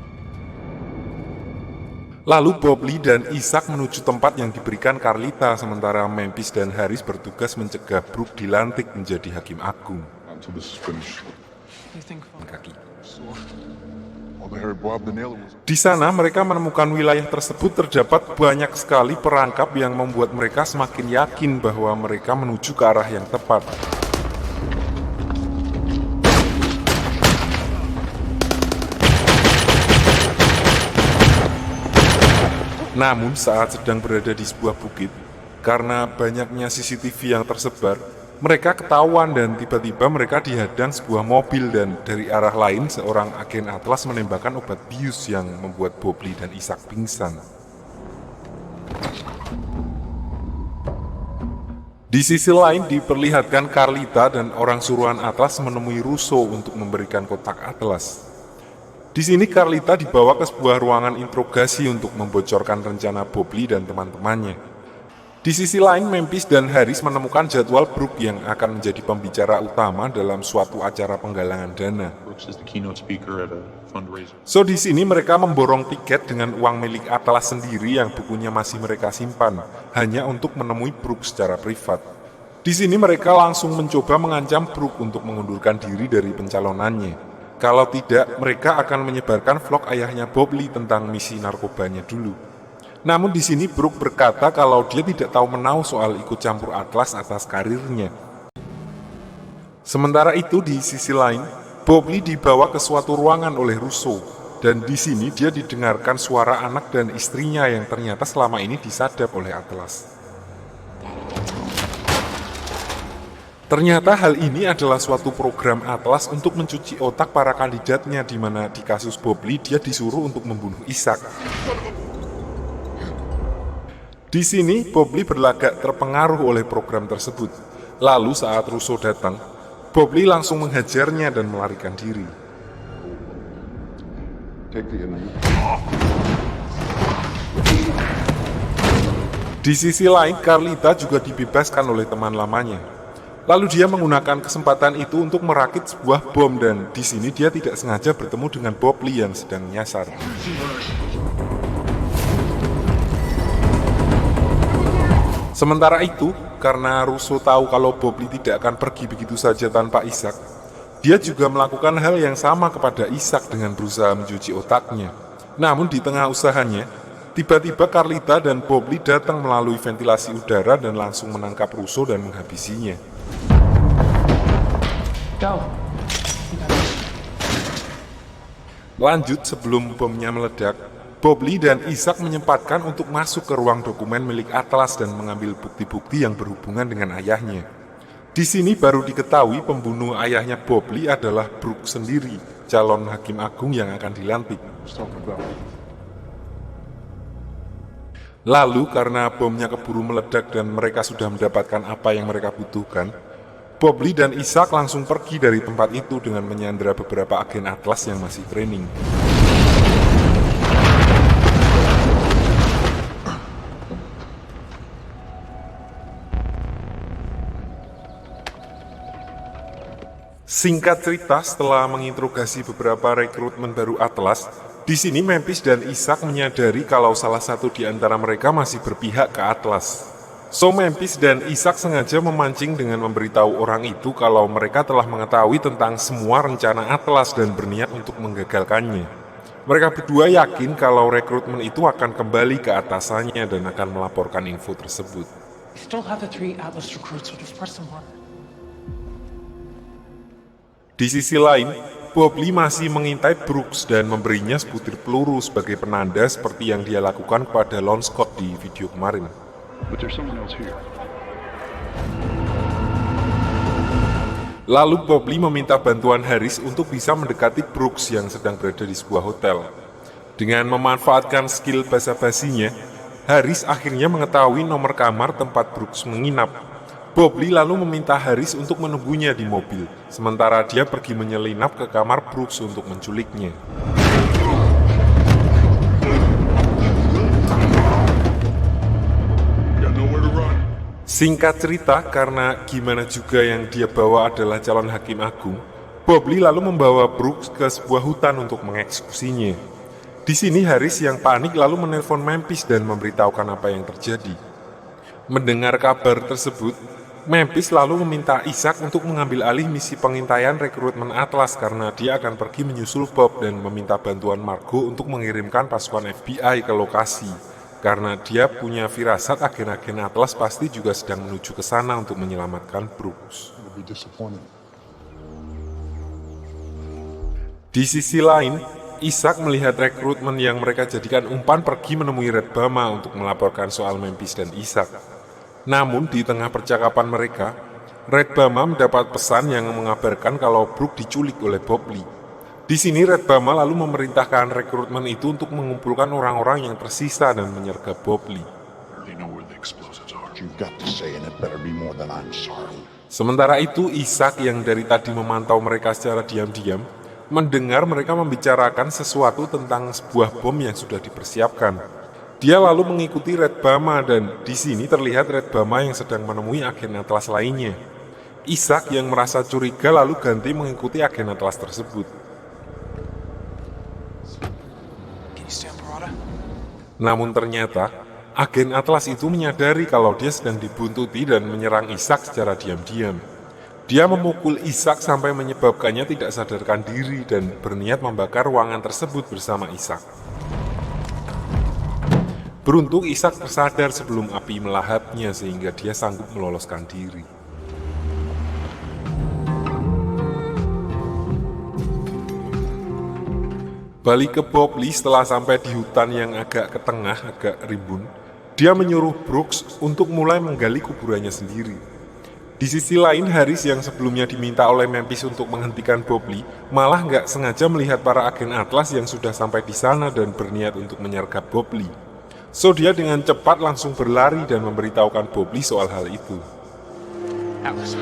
Lalu Bobley dan Isaac menuju tempat yang diberikan Carlita, sementara Memphis dan Haris bertugas mencegah Brooks dilantik menjadi hakim agung. Until this is finished. You think All they heard Bob the Nailer was... Di sana mereka menemukan wilayah tersebut terdapat banyak sekali perangkap yang membuat mereka semakin yakin bahwa mereka menuju ke arah yang tepat. Namun saat sedang berada di sebuah bukit, Karena banyaknya CCTV yang tersebar, mereka ketahuan dan tiba-tiba mereka dihadang sebuah mobil dan dari arah lain seorang agen Atlas menembakkan obat bius yang membuat Bob Lee dan Isaac pingsan. Di sisi lain diperlihatkan Carlita dan orang suruhan Atlas menemui Russo untuk memberikan kotak Atlas. Di sini Carlita dibawa ke sebuah ruangan interogasi untuk membocorkan rencana Bob Lee dan teman-temannya. Di sisi lain Memphis dan Harris menemukan jadwal Brooke yang akan menjadi pembicara utama dalam suatu acara penggalangan dana. Brooks is the keynote speaker at a fundraiser. So di sini mereka memborong tiket dengan uang milik Atlas sendiri yang bukunya masih mereka simpan, hanya untuk menemui Brooke secara privat. Di sini mereka langsung mencoba mengancam Brooke untuk mengundurkan diri dari pencalonannya. Kalau tidak, mereka akan menyebarkan vlog ayahnya Bob Lee tentang misi narkobanya dulu. Namun di sini Brooke berkata kalau dia tidak tahu menau soal ikut campur Atlas atas karirnya. Sementara itu di sisi lain, Bob Lee dibawa ke suatu ruangan oleh Russo, dan di sini dia didengarkan suara anak dan istrinya yang ternyata selama ini disadap oleh Atlas. Ternyata hal ini adalah suatu program Atlas untuk mencuci otak para kandidatnya, di mana di kasus Bob Lee dia disuruh untuk membunuh Isaac. Di sini Bob Lee berlagak terpengaruh oleh program tersebut. Lalu saat Russo datang, Bob Lee langsung menghajarnya dan melarikan diri. Di sisi lain, Carlita juga dibebaskan oleh teman lamanya. Lalu dia menggunakan kesempatan itu untuk merakit sebuah bom dan di sini dia tidak sengaja bertemu dengan Bob Lee yang sedang nyasar. Sementara itu, karena Russo tahu kalau Bob Lee tidak akan pergi begitu saja tanpa Isaac, dia juga melakukan hal yang sama kepada Isaac dengan berusaha mencuci otaknya. Namun di tengah usahanya, tiba-tiba Carlita dan Bob Lee datang melalui ventilasi udara dan langsung menangkap Russo dan menghabisinya. Go. Lanjut, sebelum bomnya meledak, Bob Lee dan Isaac menyempatkan untuk masuk ke ruang dokumen milik Atlas dan mengambil bukti-bukti yang berhubungan dengan ayahnya. Di sini baru diketahui pembunuh ayahnya Bob Lee adalah Brooke sendiri, calon hakim agung yang akan dilantik. Lalu karena bomnya keburu meledak dan mereka sudah mendapatkan apa yang mereka butuhkan, Bob Lee dan Isaac langsung pergi dari tempat itu dengan menyandera beberapa agen Atlas yang masih training. Singkat cerita, setelah menginterogasi beberapa rekrutmen baru Atlas, di sini Memphis dan Isaac menyadari kalau salah satu di antara mereka masih berpihak ke Atlas. So Memphis dan Isaac sengaja memancing dengan memberitahu orang itu kalau mereka telah mengetahui tentang semua rencana Atlas dan berniat untuk menggagalkannya. Mereka berdua yakin kalau rekrutmen itu akan kembali ke atasannya dan akan melaporkan info tersebut. We still have the 3 Atlas recruits, so just press them hard. Di sisi lain, Bob Lee masih mengintai Brooks dan memberinya sebutir peluru sebagai penanda seperti yang dia lakukan kepada Lon Scott di video kemarin. But there's someone else here. Lalu Bob Lee meminta bantuan Harris untuk bisa mendekati Brooks yang sedang berada di sebuah hotel. Dengan memanfaatkan skill basa-basinya, Harris akhirnya mengetahui nomor kamar tempat Brooks menginap. Bob Lee lalu meminta Harris untuk menunggunya di mobil, sementara dia pergi menyelinap ke kamar Brooks untuk menculiknya. Singkat cerita, karena gimana juga yang dia bawa adalah calon hakim agung, Bob Lee lalu membawa Brooks ke sebuah hutan untuk mengeksekusinya. Di sini Harris yang panik lalu menelpon Memphis dan memberitahukan apa yang terjadi. Mendengar kabar tersebut, Memphis lalu meminta Isaac untuk mengambil alih misi pengintaian rekrutmen Atlas karena dia akan pergi menyusul Bob dan meminta bantuan Margo untuk mengirimkan pasukan FBI ke lokasi. Karena dia punya firasat agen-agen Atlas pasti juga sedang menuju ke sana untuk menyelamatkan Brooks. Di sisi lain, Isaac melihat rekrutmen yang mereka jadikan umpan pergi menemui Red Bama untuk melaporkan soal Memphis dan Isaac. Namun di tengah percakapan mereka, Red Bama mendapat pesan yang mengabarkan kalau Brooke diculik oleh Bob Lee. Di sini Red Bama lalu memerintahkan rekrutmen itu untuk mengumpulkan orang-orang yang tersisa dan menyergap Bob Lee. They know where the explosives are. You've got to say, and it better be more than I'm sorry. Sementara itu, Isaac yang dari tadi memantau mereka secara diam-diam, mendengar mereka membicarakan sesuatu tentang sebuah bom yang sudah dipersiapkan. Dia lalu mengikuti Red Bama dan di sini terlihat Red Bama yang sedang menemui agen Atlas lainnya. Isaac yang merasa curiga lalu ganti mengikuti agen Atlas tersebut. Can you stand Parada? Namun ternyata, agen Atlas itu menyadari kalau dia sedang dibuntuti dan menyerang Isaac secara diam-diam. Dia memukul Isaac sampai menyebabkannya tidak sadarkan diri dan berniat membakar ruangan tersebut bersama Isaac. Beruntung Isaac tersadar sebelum api melahapnya sehingga dia sanggup meloloskan diri. Balik ke Bob Lee setelah sampai di hutan yang agak ke tengah, agak rimbun, dia menyuruh Brooks untuk mulai menggali kuburannya sendiri. Di sisi lain, Harris yang sebelumnya diminta oleh Memphis untuk menghentikan Bob Lee, malah nggak sengaja melihat para agen Atlas yang sudah sampai di sana dan berniat untuk menyergap Bob Lee. So dia dengan cepat langsung berlari dan memberitahukan Bob Lee soal hal itu. Atlas.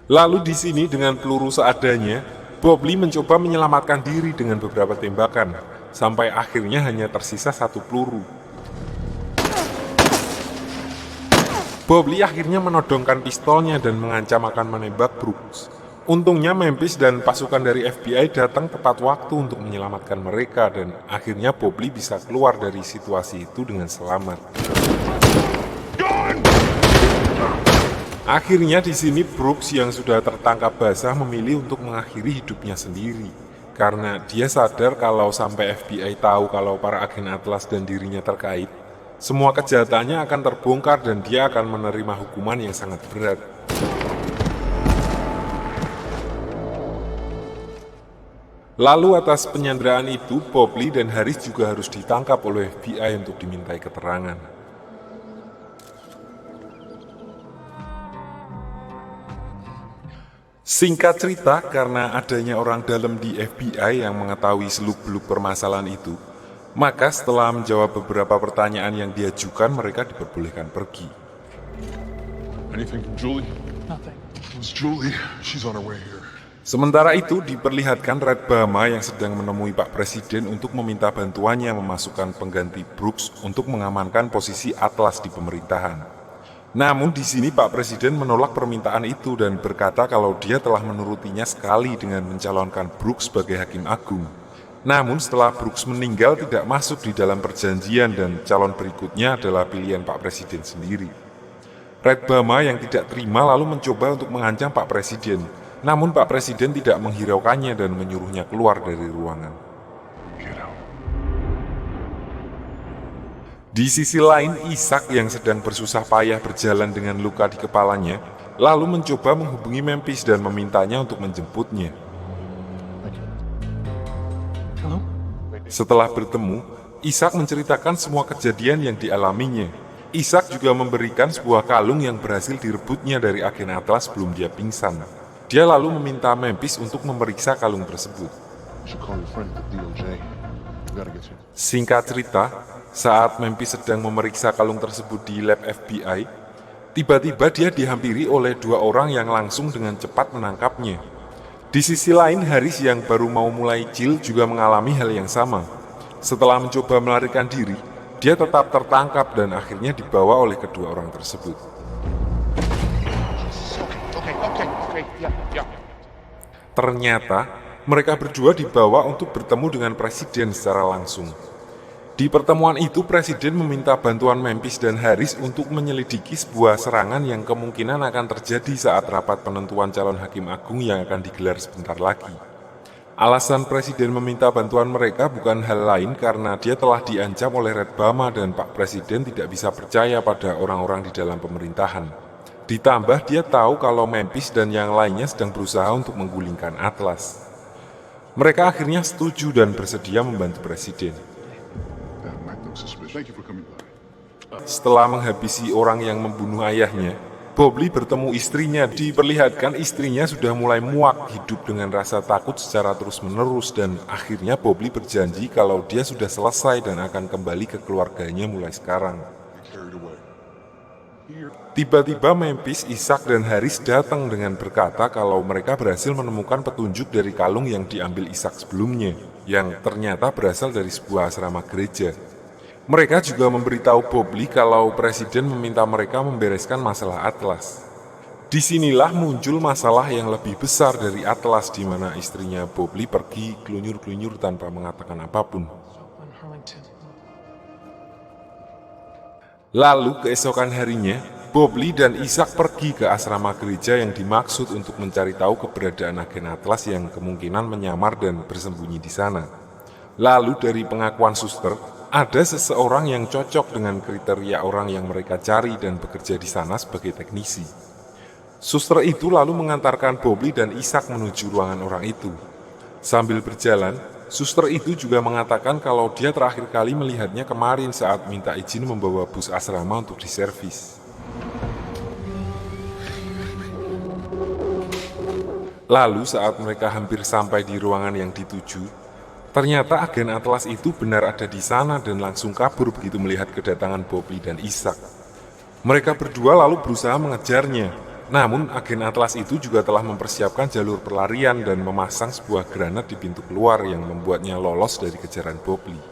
Lalu di sini dengan peluru seadanya, Bob Lee mencoba menyelamatkan diri dengan beberapa tembakan, sampai akhirnya hanya tersisa 1 peluru. Bob Lee akhirnya menodongkan pistolnya dan mengancam akan menembak Brooks. Untungnya Memphis dan pasukan dari FBI datang tepat waktu untuk menyelamatkan mereka dan akhirnya Bob Lee bisa keluar dari situasi itu dengan selamat. Akhirnya di sini Brooks yang sudah tertangkap basah memilih untuk mengakhiri hidupnya sendiri karena dia sadar kalau sampai FBI tahu kalau para agen Atlas dan dirinya terkait, semua kejahatannya akan terbongkar dan dia akan menerima hukuman yang sangat berat. Lalu atas penyanderaan itu, Bob Lee dan Harris juga harus ditangkap oleh FBI untuk dimintai keterangan. Singkat cerita, karena adanya orang dalam di FBI yang mengetahui seluk-beluk permasalahan itu, maka setelah menjawab beberapa pertanyaan yang diajukan, mereka diperbolehkan pergi. Anything from Julie? Nothing. It's Julie. She's on her way here. Sementara itu, diperlihatkan Red Bama yang sedang menemui Pak Presiden untuk meminta bantuannya memasukkan pengganti Brooks untuk mengamankan posisi Atlas di pemerintahan. Namun di sini Pak Presiden menolak permintaan itu dan berkata kalau dia telah menurutinya sekali dengan mencalonkan Brooks sebagai Hakim Agung. Namun setelah Brooks meninggal tidak masuk di dalam perjanjian dan calon berikutnya adalah pilihan Pak Presiden sendiri. Red Bama yang tidak terima lalu mencoba untuk mengancam Pak Presiden. Namun Pak Presiden tidak menghiraukannya dan menyuruhnya keluar dari ruangan. Di sisi lain, Isaac yang sedang bersusah payah berjalan dengan luka di kepalanya, lalu mencoba menghubungi Memphis dan memintanya untuk menjemputnya. Hello? Setelah bertemu, Isaac menceritakan semua kejadian yang dialaminya. Isaac juga memberikan sebuah kalung yang berhasil direbutnya dari agen Atlas sebelum dia pingsan. Dia lalu meminta Memphis untuk memeriksa kalung tersebut. You should call your friend at the DOJ. We gotta get you. Singkat cerita, saat Memphis sedang memeriksa kalung tersebut di lab FBI, tiba-tiba dia dihampiri oleh 2 orang yang langsung dengan cepat menangkapnya. Di sisi lain, Harris yang baru mau mulai chill juga mengalami hal yang sama. Setelah mencoba melarikan diri, dia tetap tertangkap dan akhirnya dibawa oleh kedua orang tersebut. Okay, yeah. Ternyata, mereka berdua dibawa untuk bertemu dengan Presiden secara langsung. Di pertemuan itu, Presiden meminta bantuan Memphis dan Harris untuk menyelidiki sebuah serangan yang kemungkinan akan terjadi saat rapat penentuan calon Hakim Agung yang akan digelar sebentar lagi. Alasan Presiden meminta bantuan mereka bukan hal lain karena dia telah diancam oleh Red Bama dan Pak Presiden tidak bisa percaya pada orang-orang di dalam pemerintahan. Ditambah dia tahu kalau Memphis dan yang lainnya sedang berusaha untuk menggulingkan Atlas. Mereka akhirnya setuju dan bersedia membantu Presiden. That might nothing suspicious. Thank you for coming by. Setelah menghabisi orang yang membunuh ayahnya, Bob Lee bertemu istrinya. Diperlihatkan istrinya sudah mulai muak hidup dengan rasa takut secara terus-menerus, dan akhirnya Bob Lee berjanji kalau dia sudah selesai dan akan kembali ke keluarganya mulai sekarang. Tiba-tiba Memphis, Isaac, dan Haris datang dengan berkata kalau mereka berhasil menemukan petunjuk dari kalung yang diambil Isaac sebelumnya, yang ternyata berasal dari sebuah asrama gereja. Mereka juga memberitahu Bob Lee kalau Presiden meminta mereka membereskan masalah Atlas. Disinilah muncul masalah yang lebih besar dari Atlas, di mana istrinya Bob Lee pergi kelunyur-kelunyur tanpa mengatakan apapun. Lalu keesokan harinya, Bob Lee dan Isaac pergi ke asrama gereja yang dimaksud untuk mencari tahu keberadaan agen Atlas yang kemungkinan menyamar dan bersembunyi di sana. Lalu dari pengakuan suster, ada seseorang yang cocok dengan kriteria orang yang mereka cari dan bekerja di sana sebagai teknisi. Suster itu lalu mengantarkan Bob Lee dan Isaac menuju ruangan orang itu. Sambil berjalan, suster itu juga mengatakan kalau dia terakhir kali melihatnya kemarin saat minta izin membawa bus asrama untuk diservis. Lalu saat mereka hampir sampai di ruangan yang dituju, ternyata agen Atlas itu benar ada di sana dan langsung kabur begitu melihat kedatangan Bob Lee dan Isaac. Mereka berdua lalu berusaha mengejarnya, namun agen Atlas itu juga telah mempersiapkan jalur pelarian dan memasang sebuah granat di pintu keluar yang membuatnya lolos dari kejaran Bob Lee.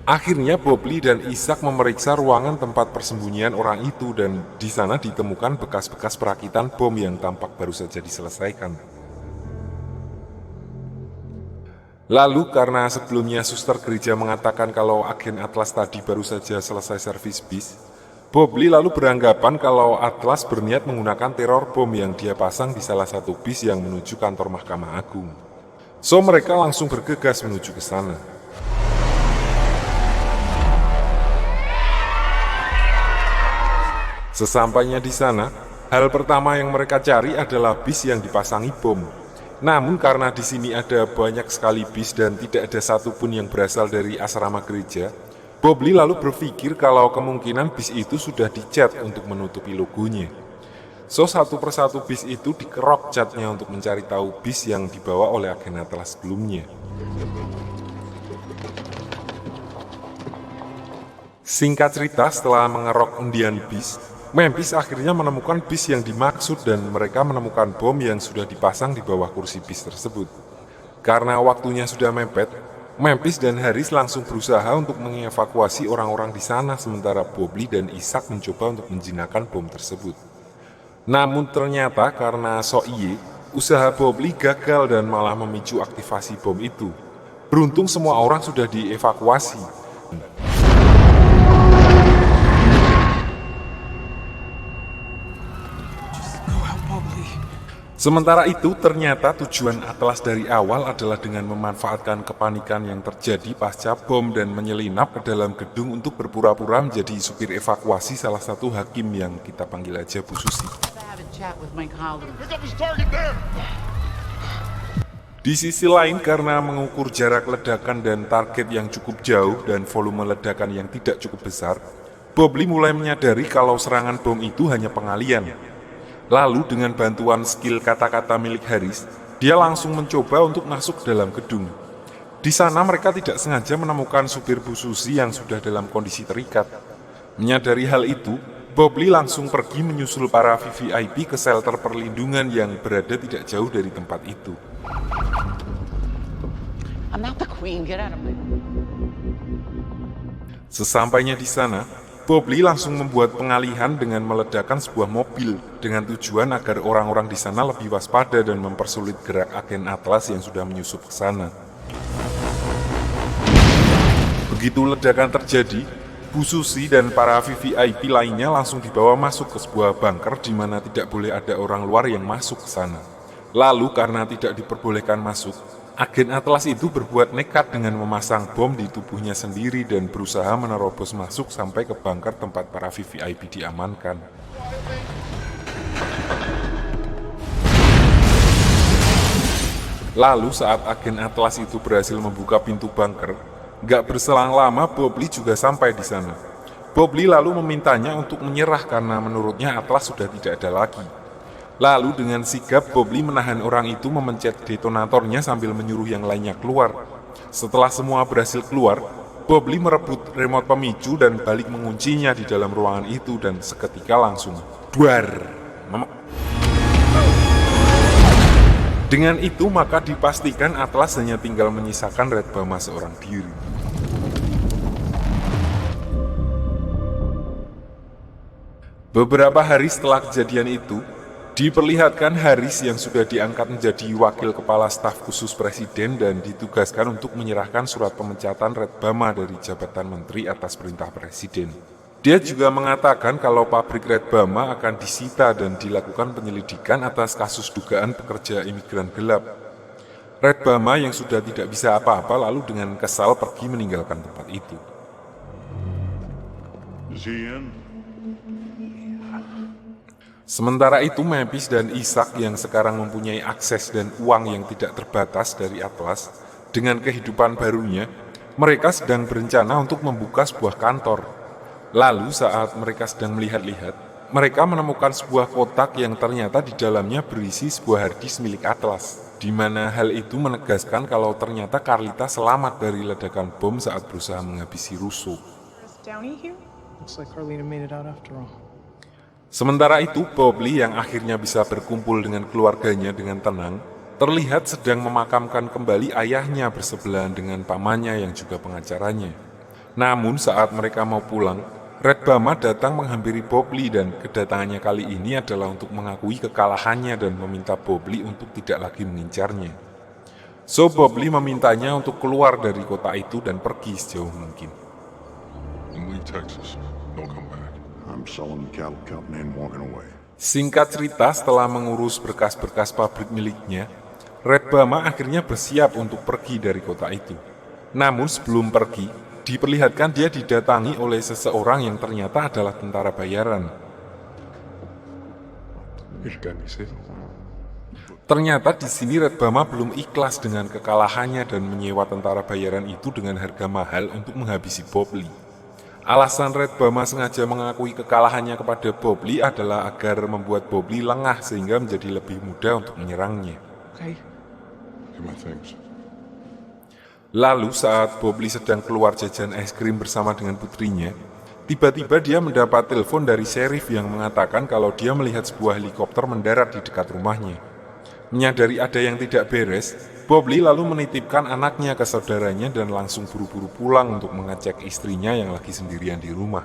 Akhirnya Bob Lee dan Isaac memeriksa ruangan tempat persembunyian orang itu, dan di sana ditemukan bekas-bekas perakitan bom yang tampak baru saja diselesaikan. Lalu karena sebelumnya suster gereja mengatakan kalau agen Atlas tadi baru saja selesai servis bis, Bob Lee lalu beranggapan kalau Atlas berniat menggunakan teror bom yang dia pasang di salah satu bis yang menuju kantor Mahkamah Agung. So mereka langsung bergegas menuju ke sana. Sesampainya di sana, hal pertama yang mereka cari adalah bis yang dipasangi bom. Namun karena di sini ada banyak sekali bis dan tidak ada satupun yang berasal dari asrama gereja, Bob Lee lalu berpikir kalau kemungkinan bis itu sudah dicat untuk menutupi logonya. So satu persatu bis itu dikerok catnya untuk mencari tahu bis yang dibawa oleh agen Atlas sebelumnya. Singkat cerita, setelah mengerok undian bis, Memphis akhirnya menemukan bis yang dimaksud dan mereka menemukan bom yang sudah dipasang di bawah kursi bis tersebut. Karena waktunya sudah mepet, Memphis dan Haris langsung berusaha untuk mengevakuasi orang-orang di sana sementara Bob Lee dan Isaac mencoba untuk menjinakkan bom tersebut. Namun ternyata karena soiye, usaha Bob Lee gagal dan malah memicu aktivasi bom itu. Beruntung semua orang sudah dievakuasi. Sementara itu, ternyata tujuan Atlas dari awal adalah dengan memanfaatkan kepanikan yang terjadi pasca bom dan menyelinap ke dalam gedung untuk berpura-pura menjadi supir evakuasi salah satu hakim yang kita panggil aja Bu Susi. Di sisi lain, karena mengukur jarak ledakan dan target yang cukup jauh dan volume ledakan yang tidak cukup besar, Bob Lee mulai menyadari kalau serangan bom itu hanya pengalian. Lalu dengan bantuan skill kata-kata milik Haris, dia langsung mencoba untuk masuk ke dalam gedung. Di sana mereka tidak sengaja menemukan supir Bu Susi yang sudah dalam kondisi terikat. Menyadari hal itu, Bob Lee langsung pergi menyusul para VVIP ke shelter perlindungan yang berada tidak jauh dari tempat itu. I'm not the queen, get out of my... Sesampainya di sana, Bob Lee langsung membuat pengalihan dengan meledakkan sebuah mobil dengan tujuan agar orang-orang di sana lebih waspada dan mempersulit gerak agen Atlas yang sudah menyusup ke sana. Begitu ledakan terjadi, Bu Susi dan para VVIP lainnya langsung dibawa masuk ke sebuah bunker di mana tidak boleh ada orang luar yang masuk ke sana. Lalu karena tidak diperbolehkan masuk, agen Atlas itu berbuat nekat dengan memasang bom di tubuhnya sendiri dan berusaha menerobos masuk sampai ke bunker tempat para VVIP diamankan. Lalu saat agen Atlas itu berhasil membuka pintu bunker, gak berselang lama Bob Lee juga sampai di sana. Bob Lee lalu memintanya untuk menyerah karena menurutnya Atlas sudah tidak ada lagi. Lalu dengan sigap Bob Lee menahan orang itu memencet detonatornya sambil menyuruh yang lainnya keluar. Setelah semua berhasil keluar, Bob Lee merebut remote pemicu dan balik menguncinya di dalam ruangan itu dan seketika langsung duar. Dengan itu maka dipastikan Atlas hanya tinggal menyisakan Red Bama seorang diri. Beberapa hari setelah kejadian itu, diperlihatkan Haris yang sudah diangkat menjadi wakil kepala staf khusus presiden dan ditugaskan untuk menyerahkan surat pemecatan Red Bama dari jabatan menteri atas perintah presiden. Dia juga mengatakan kalau pabrik Red Bama akan disita dan dilakukan penyelidikan atas kasus dugaan pekerja imigran gelap. Red Bama yang sudah tidak bisa apa-apa lalu dengan kesal pergi meninggalkan tempat itu. Is he in? Sementara itu Memphis dan Isaac yang sekarang mempunyai akses dan uang yang tidak terbatas dari Atlas, dengan kehidupan barunya, mereka sedang berencana untuk membuka sebuah kantor. Lalu saat mereka sedang melihat-lihat, mereka menemukan sebuah kotak yang ternyata di dalamnya berisi sebuah harddisk milik Atlas, di mana hal itu menegaskan kalau ternyata Carlita selamat dari ledakan bom saat berusaha menghabisi Russo. Downey here? Looks like Carlita made it out after all. Sementara itu, Bob Lee yang akhirnya bisa berkumpul dengan keluarganya dengan tenang, terlihat sedang memakamkan kembali ayahnya bersebelahan dengan pamannya yang juga pengacaranya. Namun saat mereka mau pulang, Red Bama datang menghampiri Bob Lee dan kedatangannya kali ini adalah untuk mengakui kekalahannya dan meminta Bob Lee untuk tidak lagi mengincarnya. So Bob Lee memintanya untuk keluar dari kota itu dan pergi sejauh mungkin. Leave Texas. Don't come back. I'm selling the cattle company and walking away. Singkat cerita, setelah mengurus berkas-berkas pabrik miliknya, Red Bama akhirnya bersiap untuk pergi dari kota itu. Namun sebelum pergi, diperlihatkan dia didatangi oleh seseorang yang ternyata adalah tentara bayaran. Ternyata di sini Red Bama belum ikhlas dengan kekalahannya dan menyewa tentara bayaran itu dengan harga mahal untuk menghabisi Bob Lee. Alasan Red Bama sengaja mengakui kekalahannya kepada Bob Lee adalah agar membuat Bob Lee lengah sehingga menjadi lebih mudah untuk menyerangnya. Okay. Get my things. Lalu saat Bob Lee sedang keluar jajan es krim bersama dengan putrinya, tiba-tiba dia mendapat telepon dari sheriff yang mengatakan kalau dia melihat sebuah helikopter mendarat di dekat rumahnya. Menyadari ada yang tidak beres, Bob Lee lalu menitipkan anaknya ke saudaranya dan langsung buru-buru pulang untuk mengecek istrinya yang lagi sendirian di rumah.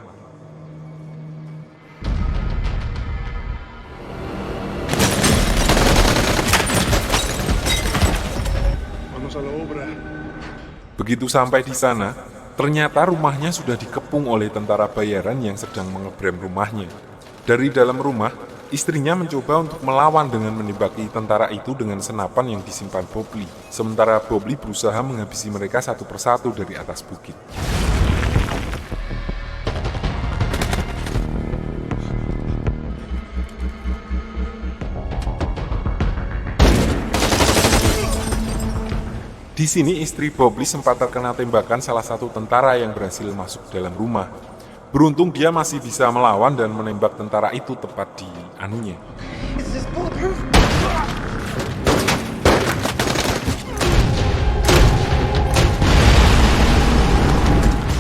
Vamos a la obra. Begitu sampai di sana, ternyata rumahnya sudah dikepung oleh tentara bayaran yang sedang mengebrem rumahnya. Dari dalam rumah, istrinya mencoba untuk melawan dengan menembaki tentara itu dengan senapan yang disimpan Bob Lee. Sementara Bob Lee berusaha menghabisi mereka satu persatu dari atas bukit. Di sini istri Bob Lee sempat terkena tembakan salah satu tentara yang berhasil masuk dalam rumah. Beruntung dia masih bisa melawan dan menembak tentara itu tepat di anunya.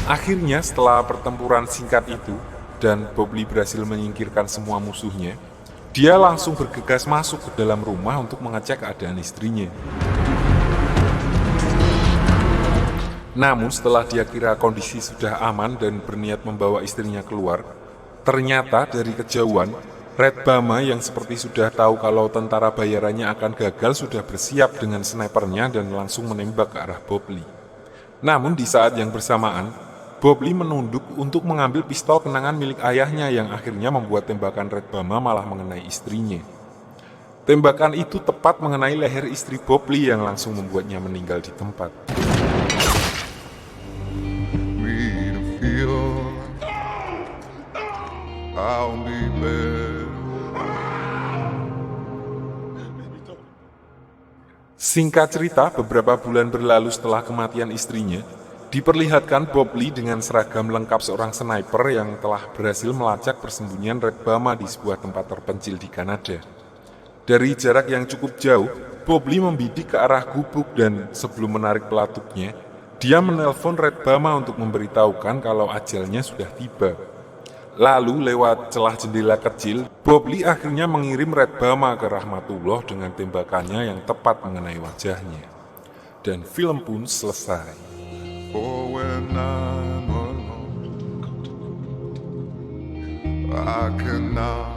Akhirnya setelah pertempuran singkat itu dan Bob Lee berhasil menyingkirkan semua musuhnya, dia langsung bergegas masuk ke dalam rumah untuk mengecek keadaan istrinya. Namun setelah dia kira kondisi sudah aman dan berniat membawa istrinya keluar, ternyata dari kejauhan, Red Bama yang seperti sudah tahu kalau tentara bayarannya akan gagal sudah bersiap dengan snipernya dan langsung menembak ke arah Bob Lee. Namun di saat yang bersamaan, Bob Lee menunduk untuk mengambil pistol kenangan milik ayahnya yang akhirnya membuat tembakan Red Bama malah mengenai istrinya. Tembakan itu tepat mengenai leher istri Bob Lee yang langsung membuatnya meninggal di tempat. I'll be back. Singkat cerita, beberapa bulan berlalu setelah kematian istrinya, diperlihatkan Bob Lee dengan seragam lengkap seorang sniper yang telah berhasil melacak persembunyian Red Bama di sebuah tempat terpencil di Kanada. Dari jarak yang cukup jauh, Bob Lee membidik ke arah gubuk dan sebelum menarik pelatuknya, dia menelpon Red Bama untuk memberitahukan kalau ajalnya sudah tiba. Lalu lewat celah jendela kecil, Bob Lee akhirnya mengirim Red Bama ke Rahmatullah dengan tembakannya yang tepat mengenai wajahnya. Dan film pun selesai. Oh, when I'm alone, I cannot